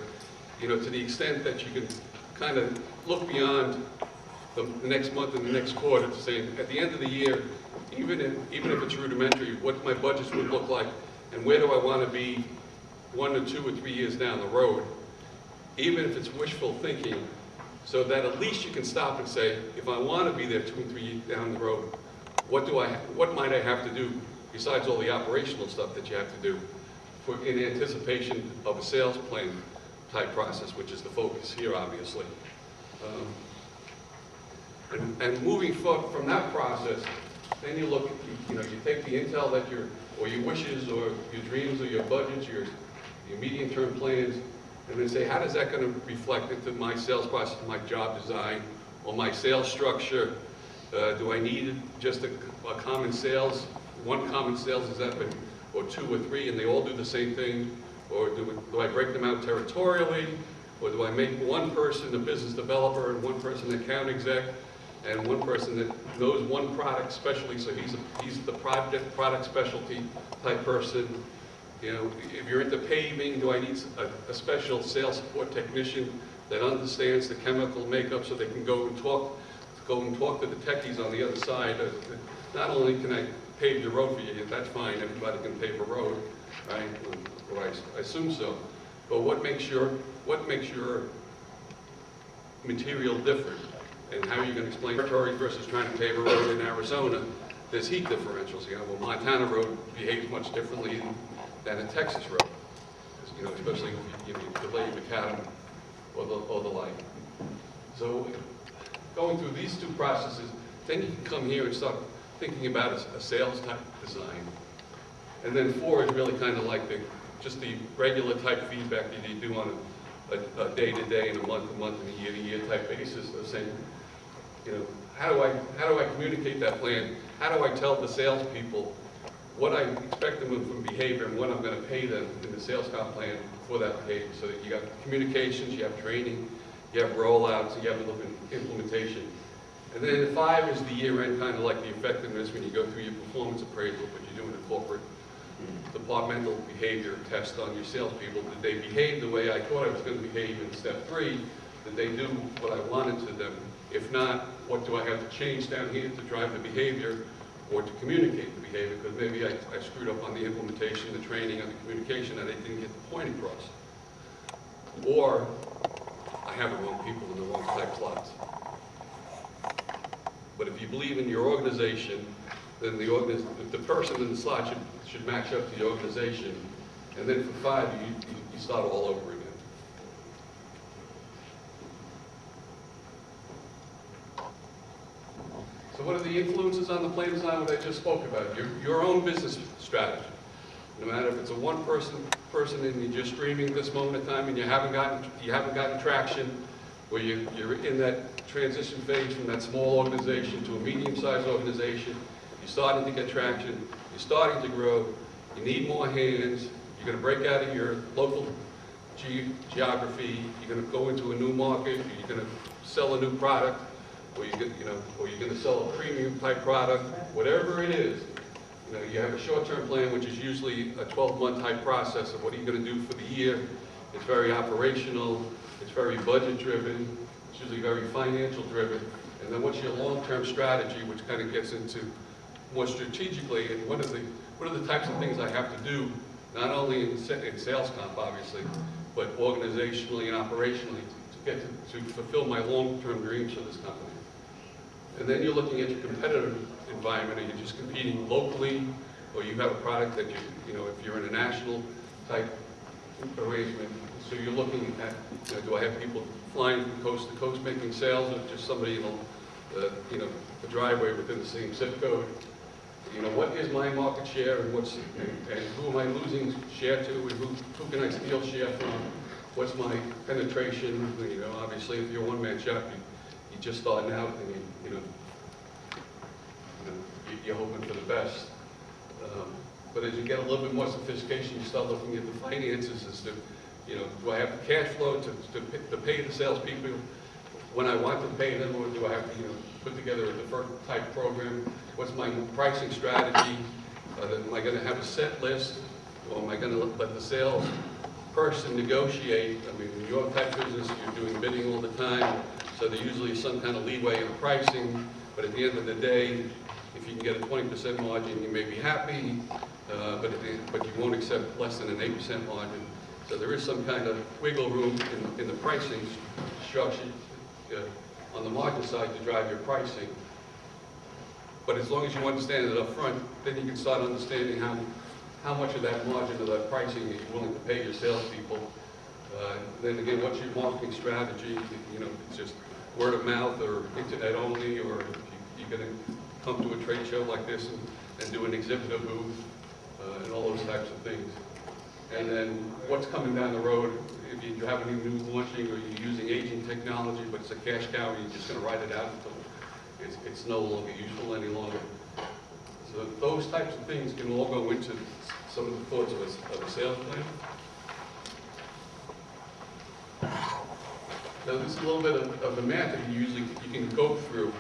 you know, to the extent that you can kind of look beyond the next month and the next quarter to say, at the end of the year, even if it's rudimentary, what my budgets would look like, and where do I want to be 1 or 2 or 3 years down the road, even if it's wishful thinking, so that at least you can stop and say, if I want to be there 2 and 3 years down the road, what might I have to do besides all the operational stuff that you have to do in anticipation of a sales plan type process, which is the focus here, obviously. And moving forward from that process, then you look, you take the intel that or your wishes, or your dreams, or your budgets, your medium-term plans, and then say, how is that going to reflect into my sales process, my job design, or my sales structure? Do I need just a common sales, one common sales executive, or 2 or 3, and they all do the same thing? Or do I break them out territorially? Or do I make one person a business developer, and one person an account exec, and one person that knows one product specialty, so he's the product specialty type person? You know, if you're into paving, do I need a special sales support technician that understands the chemical makeup so they can go and talk to the techies on the other side? Not only can I pave the road for you, that's fine, everybody can pave a road, right? Or I assume so. But what makes your material different? And how are you going to explain territory versus trying to pave a road in Arizona? There's heat differentials. You know, well, Montana road behaves much differently than a Texas road. You know, especially if you delay macadam or the like. So going through these 2 processes, then you can come here and start thinking about a sales type design. And then 4 is really kind of like just the regular type feedback that you do on a day-to-day and a month-to-month and a year-to-year type basis. Of saying, you know, how do I communicate that plan? How do I tell the salespeople what I expect them from behavior and what I'm going to pay them in the sales comp plan for that behavior? So that you got communications, you have training, you have rollouts, you have implementation. And then 5 is the year-end, kind of like the effectiveness when you go through your performance appraisal, but you're doing a corporate departmental behavior test on your salespeople. Did they behave the way I thought I was going to behave in step 3? Did they do what I wanted to them? If not, what do I have to change down here to drive the behavior? or to communicate the behavior, because maybe I screwed up on the implementation, the training, and the communication, and I didn't get the point across. Or I have the wrong people in the wrong type slots. But if you believe in your organization, then the person in the slot should match up to the organization, and then for 5, you start all over again. So what are the influences on the plan design? What I just spoke about, your own business strategy. No matter if it's a one-person and you're just streaming at this moment in time and you haven't gotten traction, or you're in that transition phase from that small organization to a medium-sized organization, you're starting to get traction, you're starting to grow, you need more hands, you're going to break out of your local geography, you're going to go into a new market, you're going to sell a new product, or you're going to sell a premium type product, whatever it is. You have a short-term plan, which is usually a 12-month type process of what are you going to do for the year. It's very operational, it's very budget-driven, it's usually very financial-driven. And then what's your long-term strategy, which kind of gets into more strategically, and what are the types of things I have to do, not only in sales comp, obviously, but organizationally and operationally to fulfill my long-term dreams for this company. And then you're looking at your competitive environment. Are you just competing locally, or you have a product that if you're in a national type arrangement, so you're looking at, do I have people flying from coast to coast making sales, or just somebody a driveway within the same zip code? What is my market share, and who am I losing share to, and who can I steal share from? What's my penetration? Obviously, if you're a one-man shop, you're just starting out, and you're hoping for the best. But as you get a little bit more sophistication, you start looking at the finances as to, do I have the cash flow to pay the salespeople when I want to pay them, or do I have to, put together a deferred type program? What's my pricing strategy? Am I going to have a set list, or am I going to let the sales person negotiate? I mean, in your type business, you're doing bidding all the time, so there usually is some kind of leeway in pricing, but at the end of the day, if you can get a 20% margin, you may be happy, but you won't accept less than an 8% margin. So there is some kind of wiggle room in the pricing structure on the margin side to drive your pricing. But as long as you understand it up front, then you can start understanding how much of that margin of that pricing are you willing to pay your salespeople. Then again, what's your marketing strategy? It's just word of mouth or internet only, or you're going to come to a trade show like this and do an exhibitor booth, and all those types of things. And then what's coming down the road, if you have any new launching, or you're using aging technology, but it's a cash cow, you're just going to write it out until it's no longer useful any longer. So those types of things can all go into some of the thoughts of a sales plan. Now this is a little bit of the math that you can go through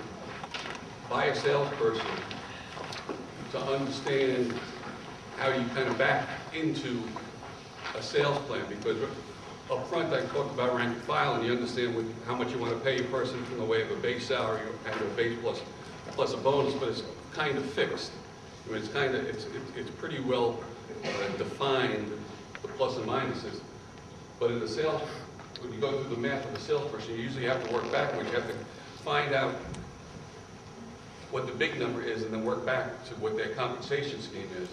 by a salesperson to understand how you kind of back into a sales plan, because up front I talked about rank and file, and you understand how much you want to pay a person from the way of a base salary and a base plus a bonus, but it's kind of fixed. I mean, it's pretty well defined, the plus and minuses. But in the sales, when you go through the math of a salesperson, you usually have to work backwards. You have to find out what the big number is, and then work back to what their compensation scheme is.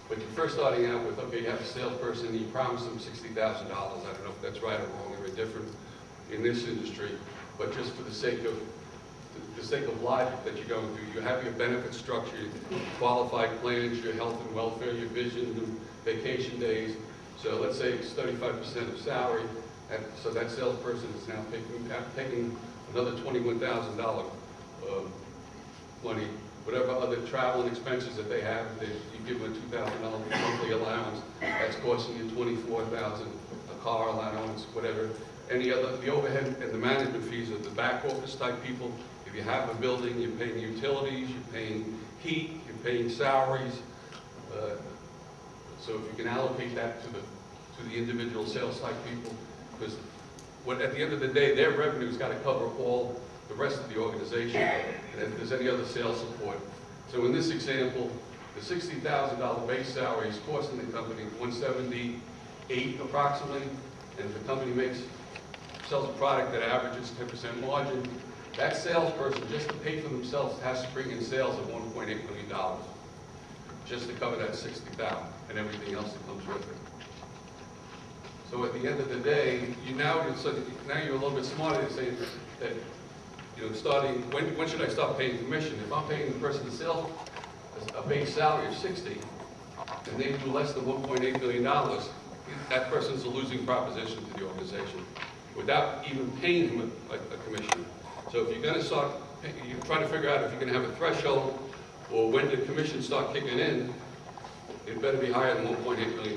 But you're first starting out with, okay, you have a salesperson, and you promise them $60,000. I don't know if that's right or wrong or indifferent in this industry, but just for the sake of logic that you're going through, you have your benefit structure, your qualified plans, your health and welfare, your vision, and vacation days. So let's say it's 35% of salary, and so that salesperson is now taking another $21,000 money. Whatever other travel and expenses that they have, you give them a $2,000 monthly allowance, that's costing you $24,000, a car allowance, whatever. The overhead and the management fees of the back office type people. If you have a building, you're paying utilities, you're paying heat, you're paying salaries. So if you can allocate that to the individual sales type people, because at the end of the day, their revenue's got to cover all the rest of the organization. And if there's any other sales support, So in this example, the $60,000 base salary is costing the company $178 approximately, and if the company sells a product that averages 10% margin, that salesperson, just to pay for themselves, has to bring in sales of $1.8 million, just to cover that $60,000 and everything else that comes with it. So at the end of the day, now you're a little bit smarter in saying that, starting, when should I start paying commission? If I'm paying the person the sales, a base salary of 60, and they do less than $1.8 million, that person's a losing proposition to the organization, without even paying him a commission. So if you're going to start, you're trying to figure out if you're going to have a threshold, or when the commissions start kicking in, it better be higher than $1.8 million,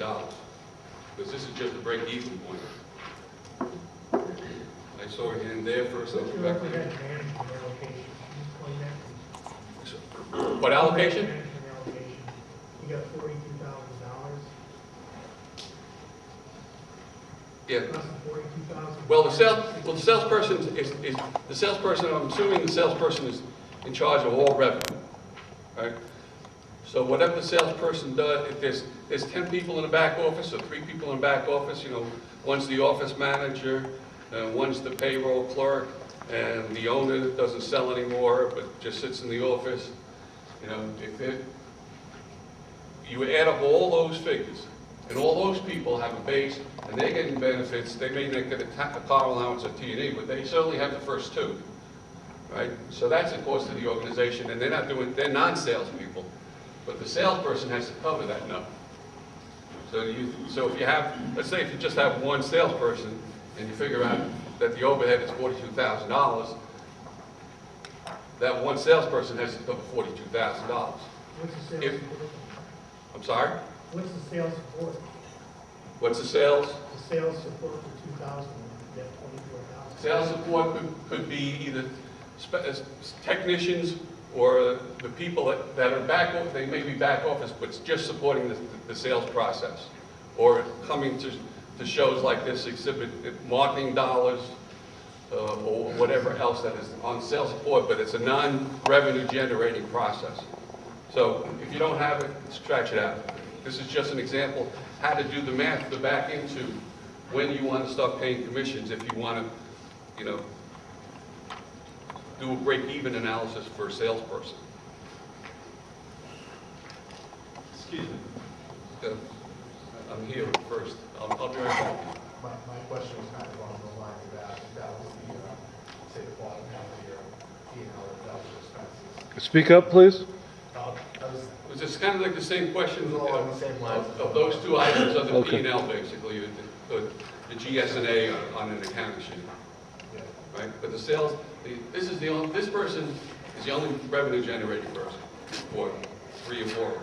because this is just a break-even point. I saw it in there first. What's your overhead management allocation? Can you explain that? What allocation? Management allocation. You got $42,000. Yeah. Less than $42,000. Well, the salesperson is the salesperson. I'm assuming the salesperson is in charge of all revenue, right? So whatever the salesperson does, if there's 10 people in the back office or 3 people in the back office, one's the office manager, and one's the payroll clerk, and the owner doesn't sell anymore but just sits in the office. You add up all those figures, and all those people have a base, and they're getting benefits. They may not get a car allowance or T&E, but they certainly have the first 2, right? So that's a cost to the organization, and they're non-sales people, but the salesperson has to cover that number. So if you have, let's say if you just have one salesperson, and you figure out that the overhead is $42,000, that one salesperson has to cover $42,000. What's the sales support? I'm sorry? What's the sales support? What's the sales? The sales support for 2,000, you have 24,000. Sales support could be either technicians or the people that are back office. They may be back office, but it's just supporting the sales process, or coming to shows like this, exhibit marketing dollars, or whatever else that is on sales support, but it's a non-revenue generating process. So if you don't have it, scratch it out. This is just an example how to do the math to back into when you want to start paying commissions if you want to, do a break-even analysis for a salesperson. Excuse me. I'm here first. I'll be right back. My question was kind of along the line of that. That was say, the bottom half of your P&L or value expenses. Speak up, please. It's just kind of like the same question It was all along the same lines. of those 2 items of the Okay. P&L, basically, the GS&A on an accounting sheet, Yeah. right? But the sales, this person is the only revenue generating person, or 3 or 4.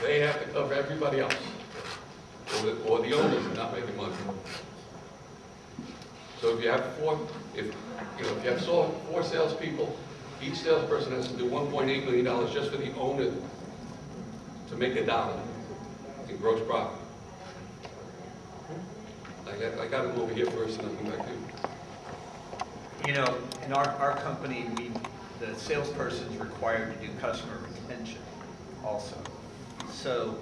They have to cover everybody else, or the owners are not making money. So if you have 4 salespeople, each salesperson has to do $1.8 million just for the owner to make $1 in gross profit. I got him over here first, and I'll come back to you. In our company, the salesperson is required to do customer retention also. So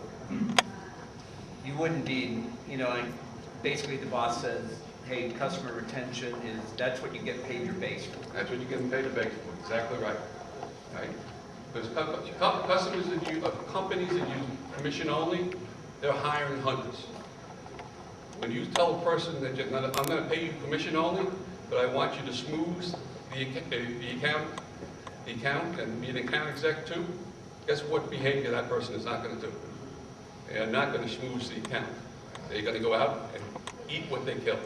you wouldn't be, basically the boss says, hey, customer retention that's what you get paid your base for. That's what you're getting paid a base for. Exactly right. Right? Because customers that companies that use commission only, they're hiring hundreds. When you tell a person that I'm going to pay you commission only, but I want you to smooth the account and be an account exec too, guess what behavior that person is not going to do? They are not going to schmooze the account. They're going to go out and eat what they kill.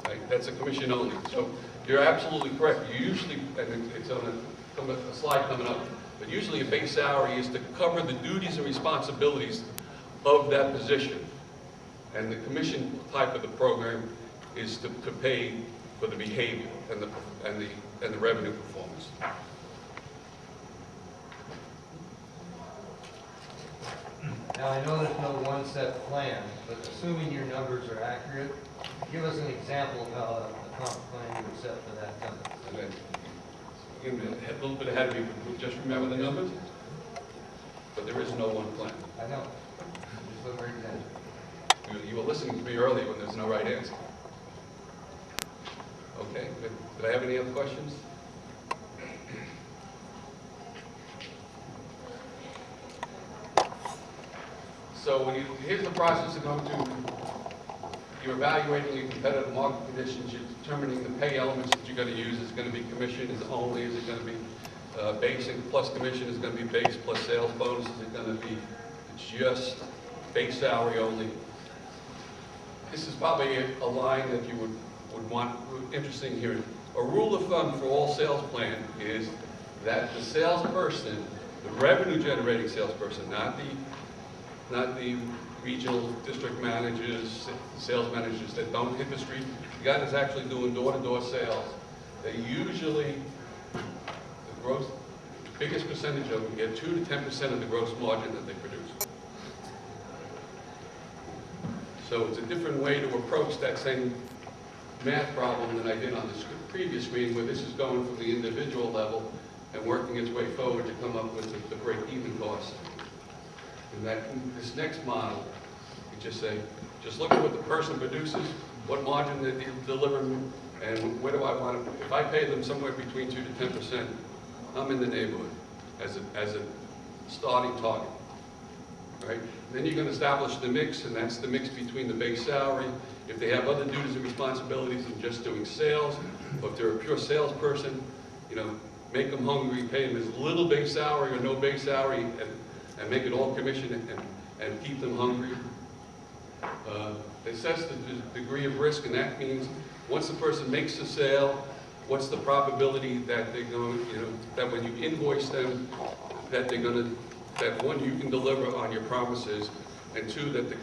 Right? That's a commission only. So you're absolutely correct. You usually, and it's on a slide coming up, but usually a base salary is to cover the duties and responsibilities of that position. And the commission type of the program is to pay for the behavior and the revenue performance. Now, I know there's no one-set plan, but assuming your numbers are accurate, give us an example of how a comp plan you would set for that company. And then, you're a little bit ahead of me, but just remember the numbers. But there is no one plan. I know. Just look right there. You were listening to me earlier when there's no right answer. Okay, good. Did I have any other questions? So here's the process of going to, you're evaluating your competitive market conditions, you're determining the pay elements that you're going to use. Is it going to be commission, is it only, is it going to be basic plus commission, is it going to be base plus sales bonus, is it going to be just base salary only? This is probably a line that you would want, interesting here. A rule of thumb for all sales plan is that the salesperson, the revenue generating salesperson, not the regional district managers, sales managers that don't hit the street, the guy that's actually doing door-to-door sales, they usually, the biggest percentage of them get 2 to 10% of the gross margin that they produce. So it's a different way to approach that same math problem that I did on the previous screen, where this is going from the individual level and working its way forward to come up with the break-even cost. And this next model, you just say, just look at what the person produces, what margin they deliver, and where do I want to, if I pay them somewhere between 2 to 10%, I'm in the neighborhood as a starting target, right? Then you can establish the mix, and that's the mix between the base salary. If they have other duties and responsibilities than just doing sales, or if they're a pure salesperson, make them hungry, pay them as little base salary or no base salary, and make it all commission and keep them hungry. Assess the degree of risk, and that means once the person makes a sale, what's the probability that they're going, that when you invoice them, that they're going to, that one, you can deliver on your promises, and two, that the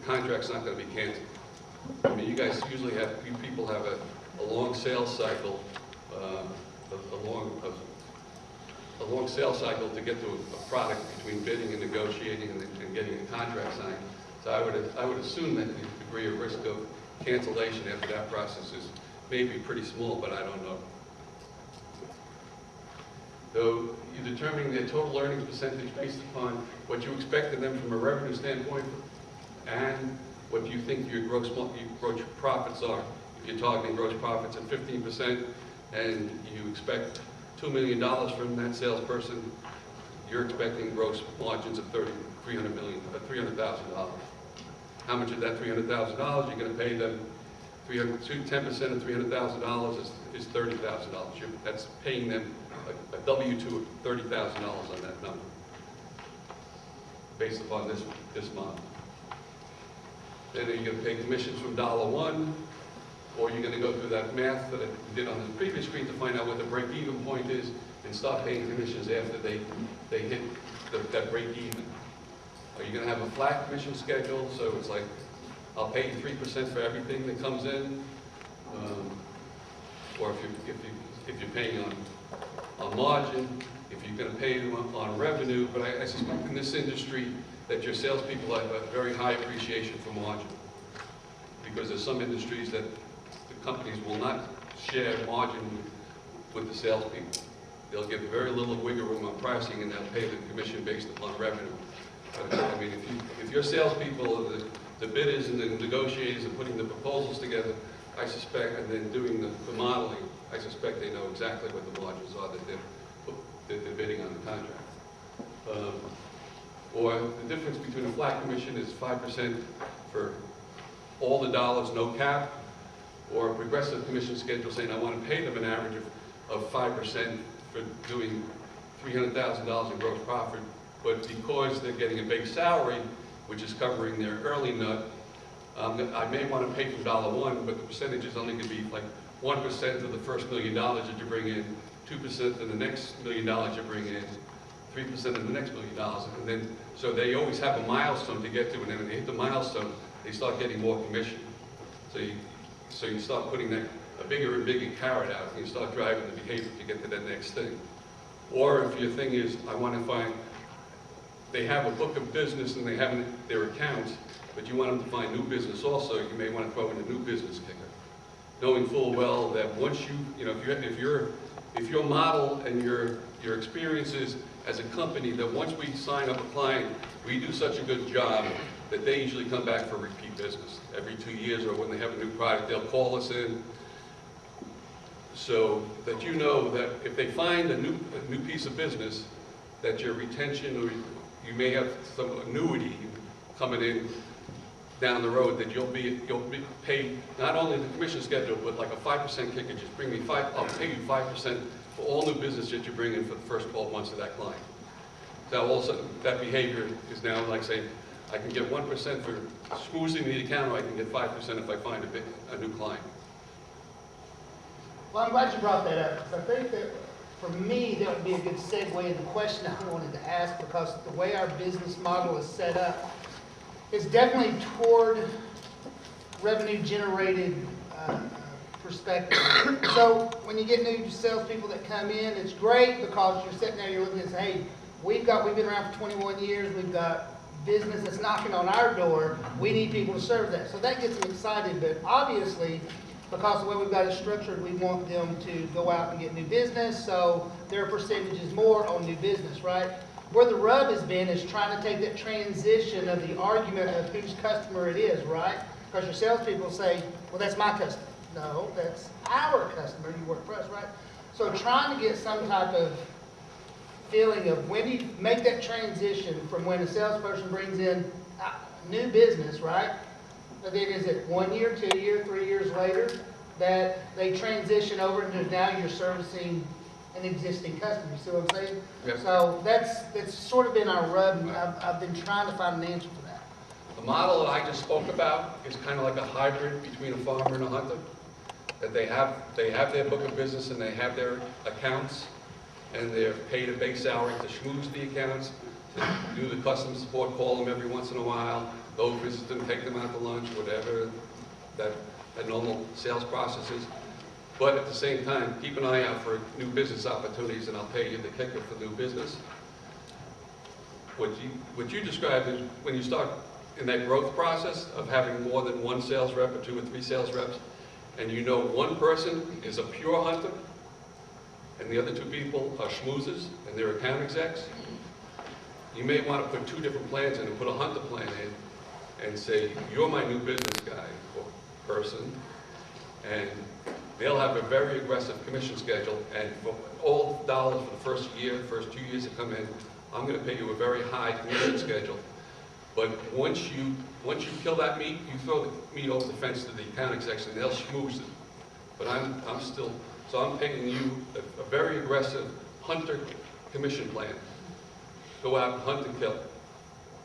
contract's not going to be canceled. I mean, you guys usually have, you people have a long sales cycle, a long sales cycle to get to a product between bidding and negotiating and getting a contract signed. So I would assume that the degree of risk of cancellation after that process is maybe pretty small, but I don't know. So you're determining their total earnings percentage based upon what you expect of them from a revenue standpoint and what you think your gross profits are. If you're targeting gross profits at 15% and you expect $2 million from that salesperson, you're expecting gross margins of $300,000. How much of that $300,000 you're going to pay them? 10% of $300,000 is $30,000. That's paying them a W-2 of $30,000 on that number, based upon this model. Then are you going to pay commissions from $1, or you're going to go through that math that I did on the previous screen to find out what the break-even point is and start paying commissions after they hit that break-even? Are you going to have a flat commission schedule, so it's like, I'll pay you 3% for everything that comes in, or if you're paying on margin, if you're going to pay them on revenue, but I suspect in this industry that your salespeople have a very high appreciation for margin, because there's some industries that the companies will not share margin with the salespeople. They'll give very little wiggle room on pricing, and they'll pay the commission based upon revenue. I mean, if your salespeople are the bidders and the negotiators and putting the proposals together, I suspect, and then doing the modeling, I suspect they know exactly what the margins are that they're bidding on the contract. Or the difference between a flat commission is 5% for all the dollars, no cap, or a progressive commission schedule saying I want to pay them an average of 5% for doing $300,000 in gross profit, but because they're getting a base salary, which is covering their early nut, I may want to pay from $1, but the percentage is only going to be like 1% of the first $1 million that you bring in, 2% of the next $1 million you bring in, 3% of the next $1 million, and then, so they always have a milestone to get to, and then when they hit the milestone, they start getting more commission. So you start putting a bigger and bigger carrot out, and you start driving the behavior to get to that next thing. Or if your thing is, I want to find, they have a book of business and they have their accounts, but you want them to find new business also, you may want to throw in a new business kicker. knowing full well that once if your model and your experiences as a company, that once we sign up a client, we do such a good job that they usually come back for repeat business every 2 years, or when they have a new product, they'll call us in. So that you know that if they find a new piece of business, that your retention, or you may have some annuity coming in down the road, that you'll be paid not only the commission schedule, but like a 5% kicker. Just bring me I'll pay you 5% for all new business that you bring in for the first 12 months of that client. So all of a sudden, that behavior is now like saying, I can get 1% for schmoozing the account, or I can get 5% if I find a new client. Well, I'm glad you brought that up, because I think that, for me, that would be a good segue into the question I wanted to ask, because the way our business model is set up is definitely toward revenue-generated perspective. So when you get new salespeople that come in, it's great because you're sitting there, you're looking and saying, hey, we've been around for 21 years, we've got business that's knocking on our door, we need people to serve that. So that gets them excited, but obviously, because the way we've got it structured, we want them to go out and get new business, so their percentage is more on new business, right? Where the rub has been is trying to take that transition of the argument of whose customer it is, right? Because your salespeople say, well, that's my customer. No, that's our customer, you work for us, right? So trying to get some type of feeling of when you make that transition from when a salesperson brings in new business, right? But then is it 1 year, 2 year, 3 years later that they transition over into now you're servicing an existing customer? You see what I'm saying? Yes. So that's sort of been our rub, and I've been trying to find an answer for that. The model that I just spoke about is kind of like a hybrid between a farmer and a hunter. That they have their book of business and they have their accounts, and they're paid a base salary to schmooze the accounts, to do the customer support, call them every once in a while, go visit them, take them out to lunch, whatever that normal sales process is. But at the same time, keep an eye out for new business opportunities, and I'll pay you the kicker for new business. What you described is when you start in that growth process of having more than one sales rep or 2 or 3 sales reps, and you know one person is a pure hunter, and the other 2 people are schmoozers, and they're account execs, you may want to put 2 different plans in and put a hunter plan in and say, you're my new business guy or person, and they'll have a very aggressive commission schedule, and for all dollars for the first 2 years that come in, I'm going to pay you a very high commission schedule. But once you kill that meat, you throw the meat over the fence to the account execs, and they'll schmooze it. But I'm paying you a very aggressive hunter commission plan. Go out and hunt and kill.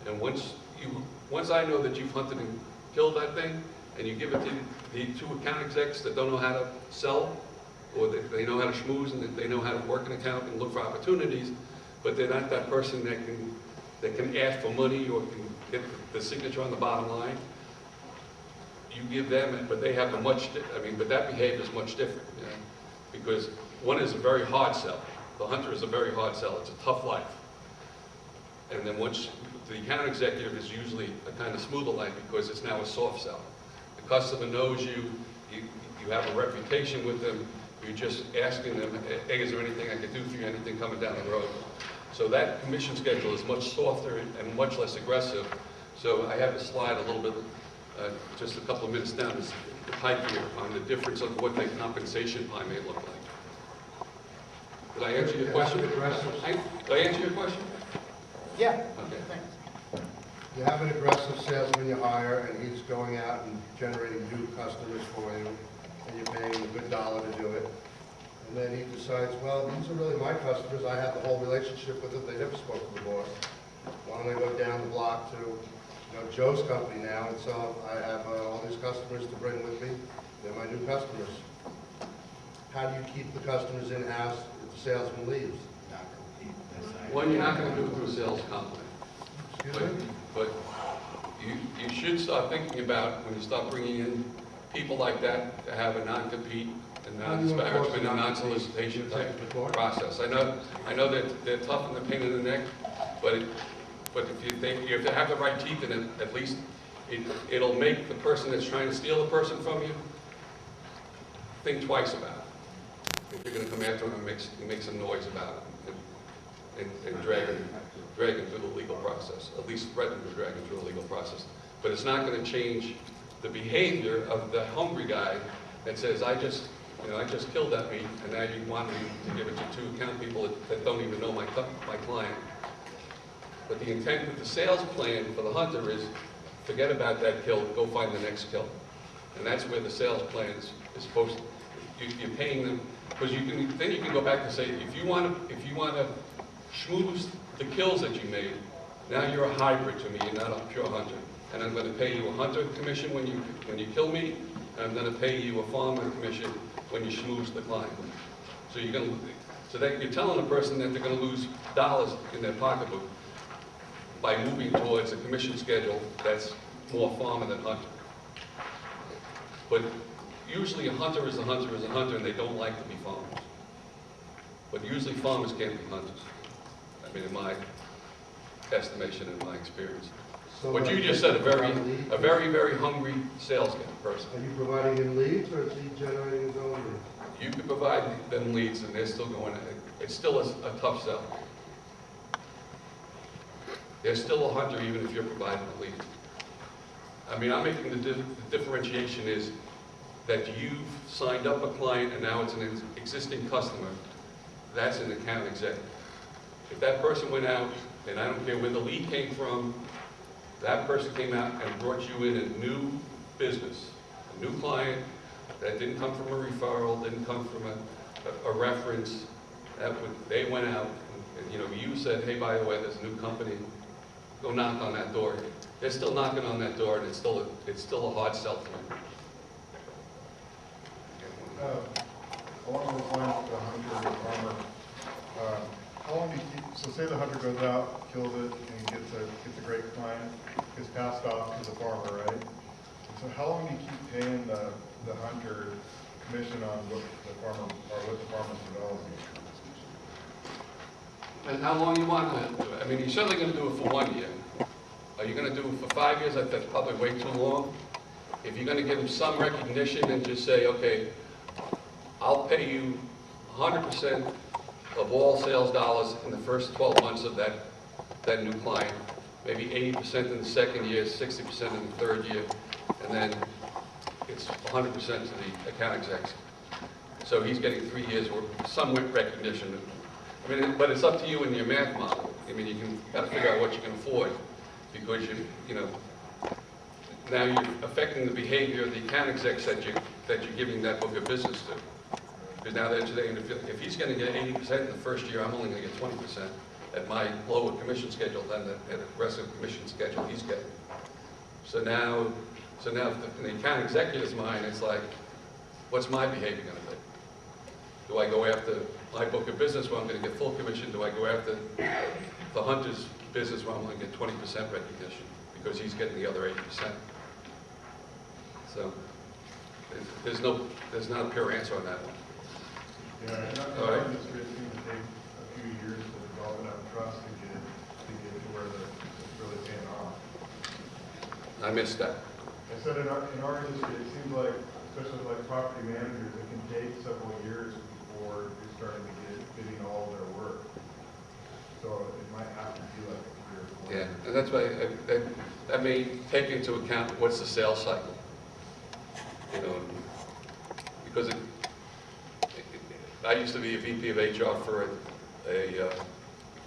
And once I know that you've hunted and killed that thing, and you give it to the 2 account execs that don't know how to sell, or they know how to schmooze, and they know how to work an account and look for opportunities, but they're not that person that can ask for money or can get the signature on the bottom line. You give them, but they have but that behavior is much different, you know? Because one is a very hard sell. The hunter is a very hard sell. It's a tough life. And then once the account executive is usually a kind of smoother life because it's now a soft sell. The customer knows you have a reputation with them, you're just asking them, hey, is there anything I can do for you, anything coming down the road? So that commission schedule is much softer and much less aggressive. So I have a slide a little bit, just a couple of minutes down the pipe here on the difference of what the compensation pie may look like. Did I answer your question? Did I answer your question? Yeah. Okay. Thanks. You have an aggressive salesman you hire, and he's going out and generating new customers for you, and you're paying him a good dollar to do it. And then he decides, well, these are really my customers. I have the whole relationship with them. They never spoke to the boss. Why don't I go down the block to Joe's company now, and so I have all these customers to bring with me. They're my new customers. How do you keep the customers in-house if the salesman leaves? One, you're not going to do it through a sales compliment. But you should start thinking about when you start bringing in people like that to have a non-compete and non-disparagement and non-solicitation type process. I know that they're tough and they're pain in the neck, but if they have the right teeth in it, at least it'll make the person that's trying to steal the person from you think twice about it. If you're gonna come after him and make some noise about it, and drag him through the legal process, at least threaten to drag him through the legal process. But it's not gonna change the behavior of the hungry guy that says, I just killed that meat, and now you want me to give it to two account people that don't even know my client. But the intent of the sales plan for the hunter is, forget about that kill, go find the next kill. And that's where the sales plan is supposed to, you're paying them, because then you can go back and say, if you want to schmooze the kills that you made, now you're a hybrid to me, you're not a pure hunter. And I'm going to pay you a hunter commission when you kill me, and I'm going to pay you a farmer commission when you schmooze the client. So you're telling a person that they're going to lose dollars in their pocketbook by moving towards a commission schedule that's more farmer than hunter. But usually a hunter is a hunter is a hunter, and they don't like to be farmers. But usually farmers can't be hunters. I mean, in my estimation and my experience. So What you just said, a very hungry sales person. Are you providing him leads, or is he generating his own leads? You could provide them leads, and they're still going, it's still a tough sell. They're still a hunter even if you're providing the lead. I mean, I'm making the differentiation is that you've signed up a client and now it's an existing customer. That's an account executive. If that person went out, and I don't care where the lead came from, that person came out and brought you in a new business, a new client that didn't come from a referral, didn't come from a reference. They went out, and you said, hey, by the way, there's a new company. Go knock on that door. They're still knocking on that door, and it's still a hard sell for them. Along those lines with the hunter or farmer, how long do you keep, so say the hunter goes out, kills it, and gets a great client, gets passed off to the farmer, right? And so how long do you keep paying the hunter commission on what the farmer's developing? And how long you want to do it? I mean, you're certainly going to do it for 1 year. Are you going to do it for 5 years? That's probably way too long. If you're going to give them some recognition and just say, okay, I'll pay you 100% of all sales dollars in the first 12 months of that new client, maybe 80% in the second year, 60% in the third year, and then it's 100% to the account execs. So he's getting 3 years worth, some recognition. I mean, but it's up to you in your math model. I mean, you got to figure out what you can afford, because now you're affecting the behavior of the account execs that you're giving that book of business to. Because now they're saying, if he's going to get 80% in the first year, I'm only going to get 20% at my lower commission schedule than the aggressive commission schedule he's getting. So now in the account executive's mind, it's like, what's my behavior going to be? Do I go after my book of business where I'm going to get full commission? Do I go after the hunter's business where I'm going to get 20% recognition because he's getting the other 80%? So there's not a pure answer on that one. Yeah, in our industry, it seems to take a few years to develop enough trust to get to where it's really paying off. I missed that. I said in our industry, it seems like, especially like property managers, it can take several years before you're starting to getting all of their work. So it might have to be like a year. Yeah, and that's why that may take into account what's the sales cycle. Because I used to be a VP of HR for a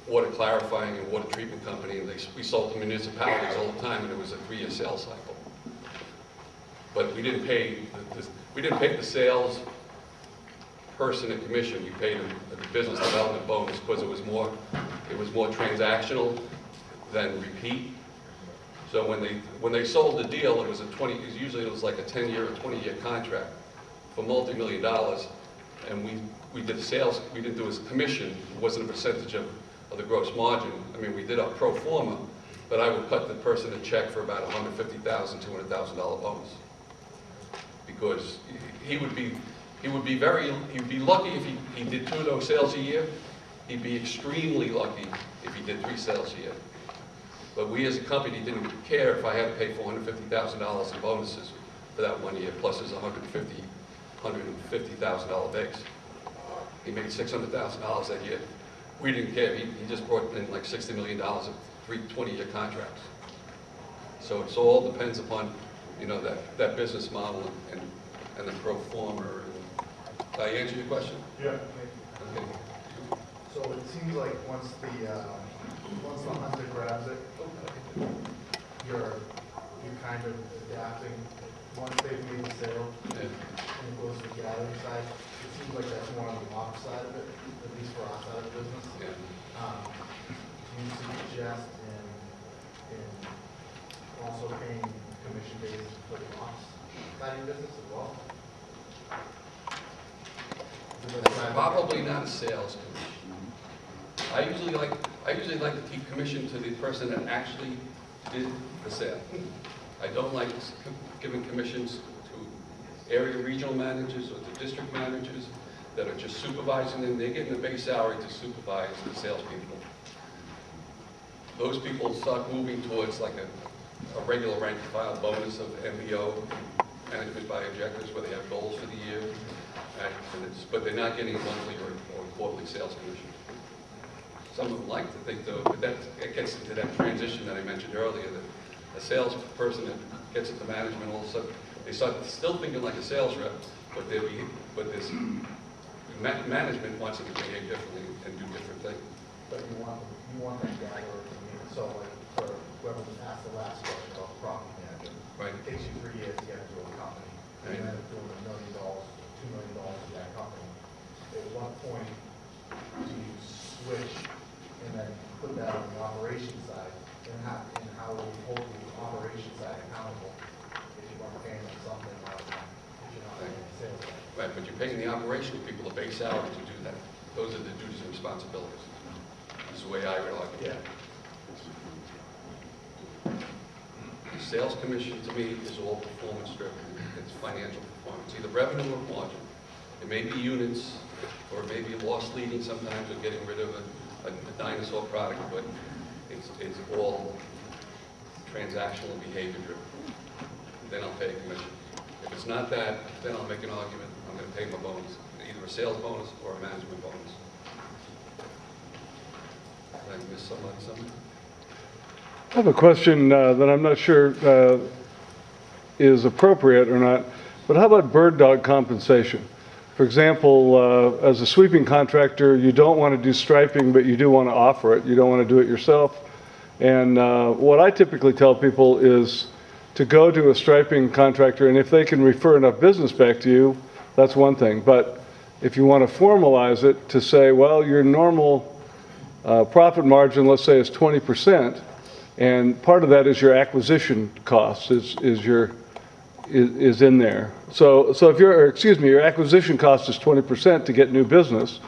water clarifying and water treatment company, and we sold to municipalities all the time, and it was a 3-year sales cycle. But we didn't pay the sales person a commission. We paid them a business development bonus because it was more transactional than repeat. So when they sold the deal, it was usually like a 10-year or 20-year contract for multi-million dollars, and we did sales. We didn't do his commission. It wasn't a percentage of the gross margin. I mean, we did our pro forma, but I would cut the person a check for about $150,000, $200,000 bonus, because he would be lucky if he did 2 of those sales a year. He'd be extremely lucky if he did 3 sales a year. But we as a company didn't care if I had to pay $450,000 in bonuses for that 1 year, plus his $150,000 base. He made $600,000 that year. We didn't care. He just brought in like $60 million of 20-year contracts. So it all depends upon, you know, that business model and the pro forma. Did I answer your question? Yeah. Okay. So it seems like once the hunter grabs it, you're kind of adapting. Once they've made the sale Yeah. and it goes to the gathering side, it seems like that's more on the ops side of it, at least for our side of the business. Yeah. Do you suggest in also paying commission based for the ops side of your business as well? Probably not a sales commission. I usually like to keep commission to the person that actually did the sale. I don't like giving commissions to area regional managers or to district managers that are just supervising them. They're getting a base salary to supervise the salespeople. Those people start moving towards like a regular rank and file bonus of MBO, management by objectives, where they have goals for the year. But they're not getting a monthly or quarterly sales commission. Some of them like to think though, but it gets into that transition that I mentioned earlier, that a salesperson that gets into management, all of a sudden, they start still thinking like a sales rep, but this management wants them to behave differently and do different things. But you want that gatherer to mean, so like for whoever asked the last question about the property manager. Right. It takes you 3 years to get into a company. Right. And then doing $1 million, $2 million to that company. At what point do you switch and then put that on the operations side? And how will you hold the operations side accountable if you weren't paying them something if you're not paying the sales side? Right, but you're paying the operational people a base salary to do that. Those are the duties and responsibilities. That's the way I would argue. Yeah. The sales commission to me is all performance driven. It's financial performance, either revenue or margin. It may be units, or it may be loss leading sometimes, or getting rid of a dinosaur product, but it's all transactional and behavior driven. Then I'll pay a commission. If it's not that, then I'll make an argument. I'm going to pay my bonus, either a sales bonus or a management bonus. Did I miss something? I have a question that I'm not sure is appropriate or not, but how about bird dog compensation? For example, as a sweeping contractor, you don't want to do striping, but you do want to offer it. You don't want to do it yourself. And what I typically tell people is to go to a striping contractor, and if they can refer enough business back to you, that's one thing. But if you want to formalize it, to say, well, your normal profit margin, let's say, is 20%, and part of that is your acquisition cost, is in there. So if your acquisition cost is 20% to get new business,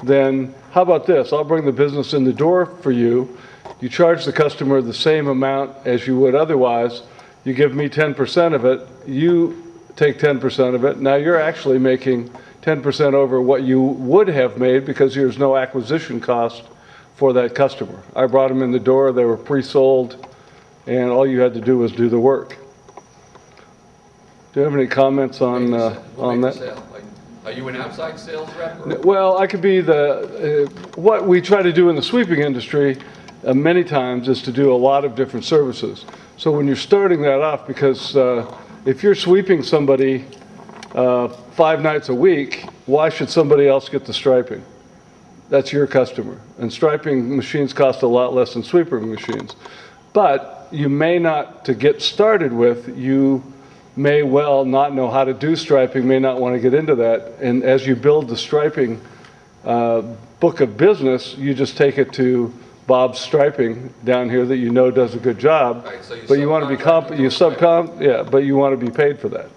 then how about this? I'll bring the business in the door for you. You charge the customer the same amount as you would otherwise. You give me 10% of it. You take 10% of it. Now you're actually making 10% over what you would have made because there's no acquisition cost for that customer. I brought them in the door. They were pre-sold, and all you had to do was do the work. Do you have any comments on that? Like, are you an outside sales rep? Or? Well, I could be what we try to do in the sweeping industry many times is to do a lot of different services. So when you're starting that off, because if you're sweeping somebody 5 nights a week, why should somebody else get the striping? That's your customer. And striping machines cost a lot less than sweeping machines. But you may not, to get started with, you may well not know how to do striping, may not want to get into that. And as you build the striping book of business, you just take it to Bob's Striping down here that you know does a good job. Right, so but you want to be but you want to be paid for that.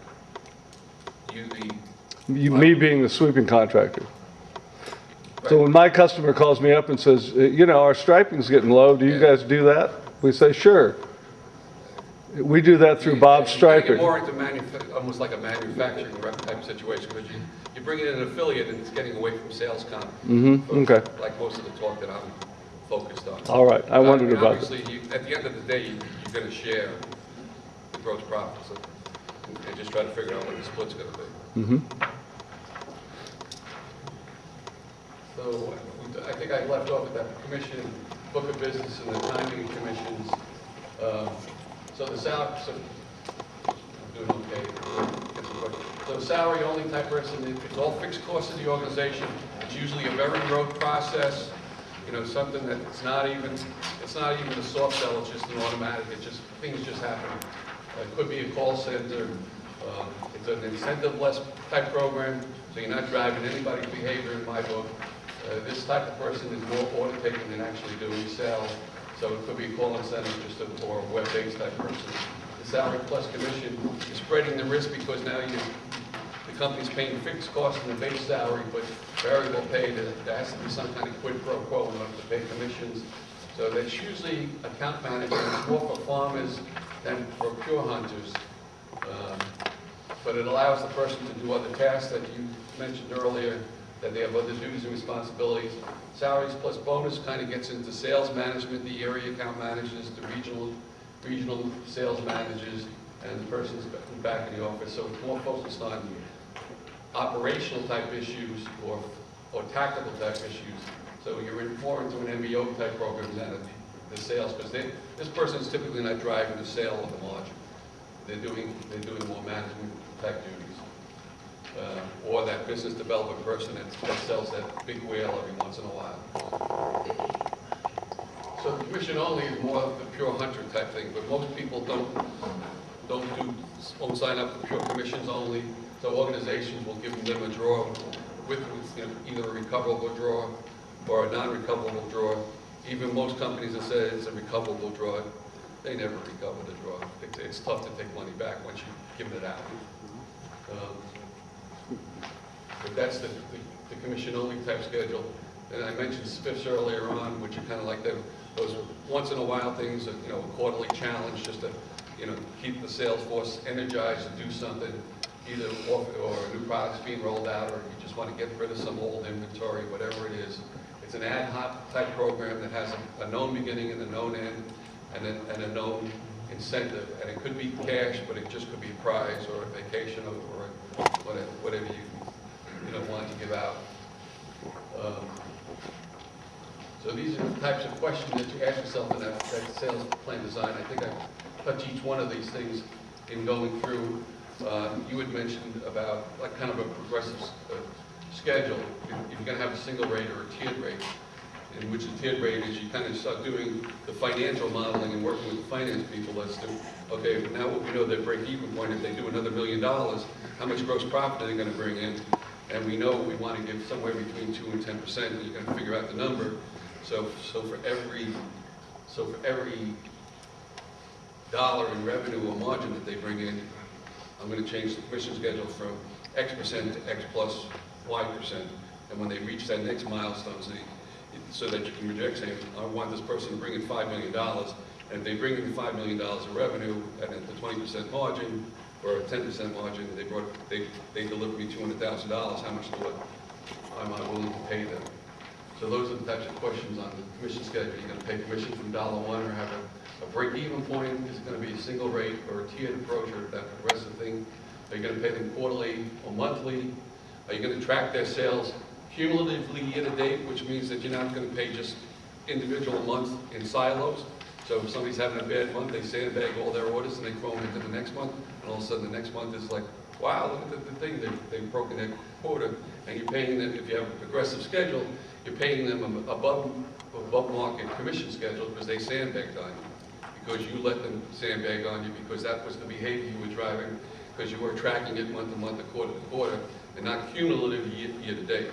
Me being the sweeping contractor. Right. So when my customer calls me up and says, you know, our striping's getting low, do you guys do that? We say, sure. We do that through Bob's Striping. More into almost like a manufacturing rep type situation, because you bring in an affiliate and it's getting away from sales comp. Okay. Like most of the talk that I'm focused on. All right, I wondered about that. Obviously, at the end of the day, you're going to share the gross profits and just try to figure out what the split's going to be. So I think I left off at that commission, book of business, and the timing of commissions. So the salary, so I'm doing okay. So salary only type person, it's all fixed costs of the organization. It's usually a very rote process. You know, something that it's not even a soft sell, it's just an automatic, things just happen. It could be a call center, it's an incentive-less type program, so you're not driving anybody's behavior in my book. This type of person is more order taking than actually doing sales, so it could be a call incentive or a web-based type person. The salary plus commission is spreading the risk because now the company's paying fixed costs in the base salary, but variable pay, there has to be some kind of quid pro quo in order to pay commissions. So that's usually account management. It's more for farmers than for pure hunters. But it allows the person to do other tasks that you mentioned earlier, that they have other duties and responsibilities. Salaries plus bonus kind of gets into sales management, the area account managers, the regional sales managers, and the person's back in the office. So it's more focused on operational type issues or tactical type issues. So you're more into an MBO type program than the sales, because this person is typically not driving the sale of the margin. They're doing more management type duties, or that business development person that sells that big whale every once in a while. So the commission only is more of the pure hunter type thing, but most people won't sign up for pure commissions only. So organizations will give them a draw with either a recoverable draw or a non-recoverable draw. Even most companies that say it's a recoverable draw, they never recover the draw. It's tough to take money back once you've given it out. But that's the commission-only type schedule. And I mentioned spiffs earlier on, which are kind of like those once-in-a-while things, a quarterly challenge, just to keep the sales force energized to do something, either or a new product's being rolled out, or you just want to get rid of some old inventory, whatever it is. It's an ad hoc type program that has a known beginning and a known end, and a known incentive. And it could be cash, but it just could be a prize or a vacation or whatever you want to give out. So these are the types of questions that you ask yourself in that sales plan design. I think I touched each one of these things in going through. You had mentioned about like kind of a progressive schedule. If you're going to have a single rate or a tiered rate, in which the tiered rate is you kind of start doing the financial modeling and working with the finance people as to, okay, now we know their break-even point, if they do another $1 million, how much gross profit are they going to bring in? And we know we want to give somewhere between 2 and 10%, and you're going to figure out the number. So for every dollar in revenue or margin that they bring in, I'm going to change the commission schedule from X% to X plus Y%. And when they reach that next milestone, so that you can project saying, I want this person to bring in $5 million. And if they bring in $5 million of revenue at the 20% margin or a 10% margin, they deliver me $200,000. How much am I willing to pay them? So those are the types of questions on the commission schedule. You're going to pay commission from $1 or have a break-even point? Is it going to be a single rate or a tiered approach or that progressive thing? Are you going to pay them quarterly or monthly? Are you going to track their sales cumulatively year-to-date, which means that you're not going to pay just individual months in silos? So if somebody's having a bad month, they sandbag all their orders and they throw them into the next month, and all of a sudden the next month is like, wow, look at the thing, they've broken their quota, and you're paying them, if you have a progressive schedule, you're paying them above market commission schedule because they sandbagged on you, because you let them sandbag on you, because that was the behavior you were driving, because you were tracking it month to month, quarter to quarter, and not cumulative year-to-date.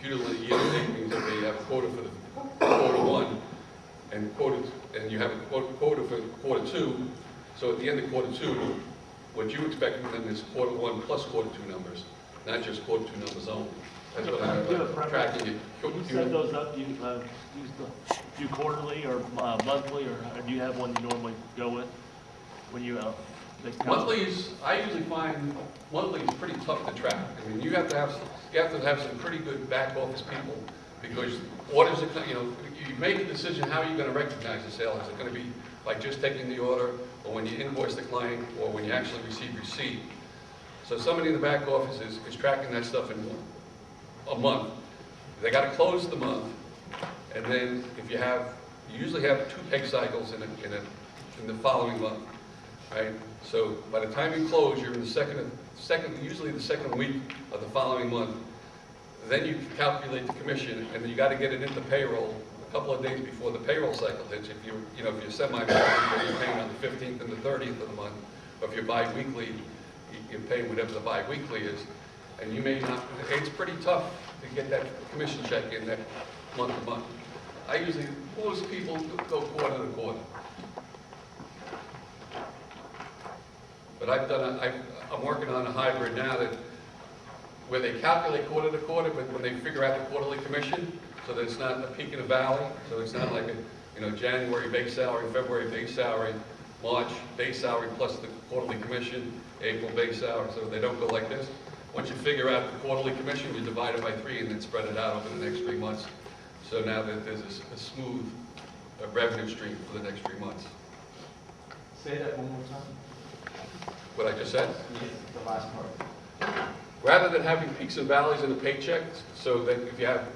Cumulative year-to-date means that they have a quota for the quarter one, and you have a quota for quarter two. So at the end of quarter two, what you expect from them is quarter one plus quarter two numbers, not just quarter two numbers only. That's what I'm tracking it. Can you set those up? Do you do quarterly or monthly, or do you have one you normally go with when you monthlies? I usually find monthly is pretty tough to track. I mean, you have to have some pretty good back office people, because orders are, you make a decision how you're going to recognize the sale. Is it going to be like just taking the order, or when you invoice the client, or when you actually receive receipt? So somebody in the back office is tracking that stuff in a month. they gotta close the month, and then if you usually have 2 pay cycles in the following month, right? So by the time you close, you're in the usually the second week of the following month. Then you calculate the commission, and then you gotta get it into payroll a couple of days before the payroll cycle hits. If you're semi-monthly, you're paying on the 15th and the 30th of the month. Or if you're bi-weekly, you're paying whatever the bi-weekly is. And you may not, it's pretty tough to get that commission check in that month to month. Most people go quarter to quarter. But I'm working on a hybrid now where they calculate quarter to quarter, but when they figure out the quarterly commission, so that it's not a peak and a valley, so it's not like January base salary, February base salary, March base salary plus the quarterly commission, April base salary, so they don't go like this. Once you figure out the quarterly commission, you divide it by 3 and then spread it out over the next 3 months. So now that there's a smooth revenue stream for the next 3 months. Say that one more time. What I just said? Yes, the last part. Rather than having peaks and valleys in the paycheck, so that if you have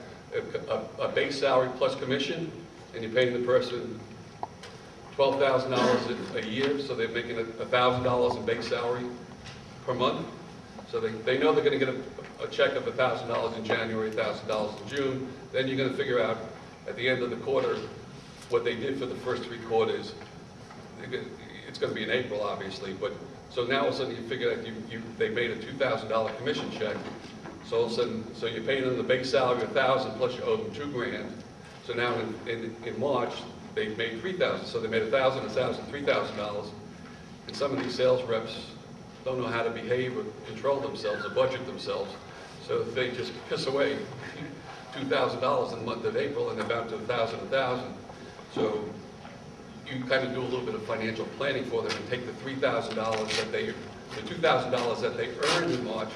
a base salary plus commission, and you're paying the person $12,000 a year, so they're making $1,000 in base salary per month. So they know they're going to get a check of $1,000 in January, $1,000 in June. Then you're going to figure out at the end of the quarter what they did for the first 3 quarters. It's going to be in April, obviously, but so now all of a sudden you figure that they made a $2,000 commission check. So all of a sudden, so you're paying them the base salary of $1,000 plus you owe them $2,000. So now in March they made $3,000. So they made $1,000, $1,000, $3,000. And some of these sales reps don't know how to behave or control themselves or budget themselves. So they just piss away $2,000 in the month of April, and they're down to $1,000. So you kind of do a little bit of financial planning for them and take the $3,000 the $2,000 that they earned in March,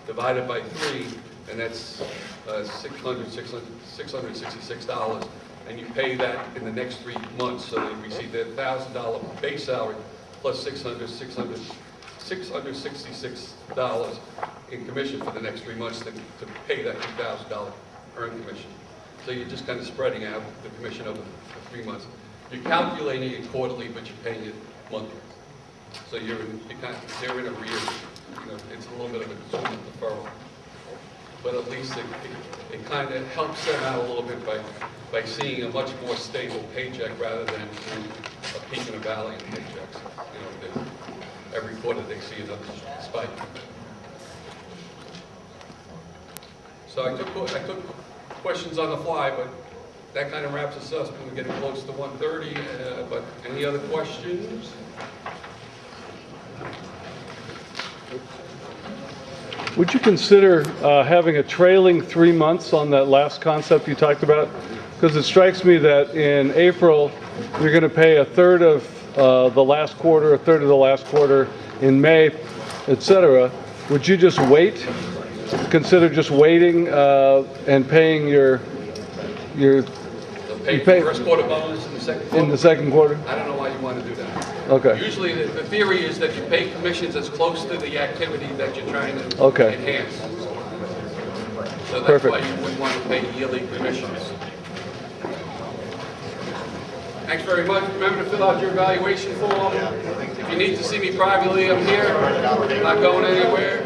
divided by 3, and that's $666, and you pay that in the next 3 months. So they receive their $1,000 base salary plus $666 in commission for the next 3 months to pay that $2,000 earned commission. So you're just kind of spreading out the commission over the 3 months. You're calculating it quarterly, but you're paying it monthly. So they're in arrears. It's a little bit of a deferral. But at least it kind of helps them out a little bit by seeing a much more stable paycheck rather than a peak and a valley in paychecks. Every quarter they see another spike. So I took questions on the fly, but that kind of wraps us up. We're getting close to 1:30. But any other questions? Would you consider having a trailing 3 months on that last concept you talked about? Because it strikes me that in April, you're going to pay a third of the last quarter, a third of the last quarter in May, etc. Would you just wait? Consider just waiting and paying your Pay the first quarter bonus in the second quarter? In the second quarter? I don't know why you want to do that. Okay. Usually the theory is that you pay commissions as close to the activity that you're trying to enhance. So that's Perfect. why you wouldn't want to pay yearly commissions. Thanks very much. Remember to fill out your evaluation form. If you need to see me privately, I'm here. I'm not going anywhere.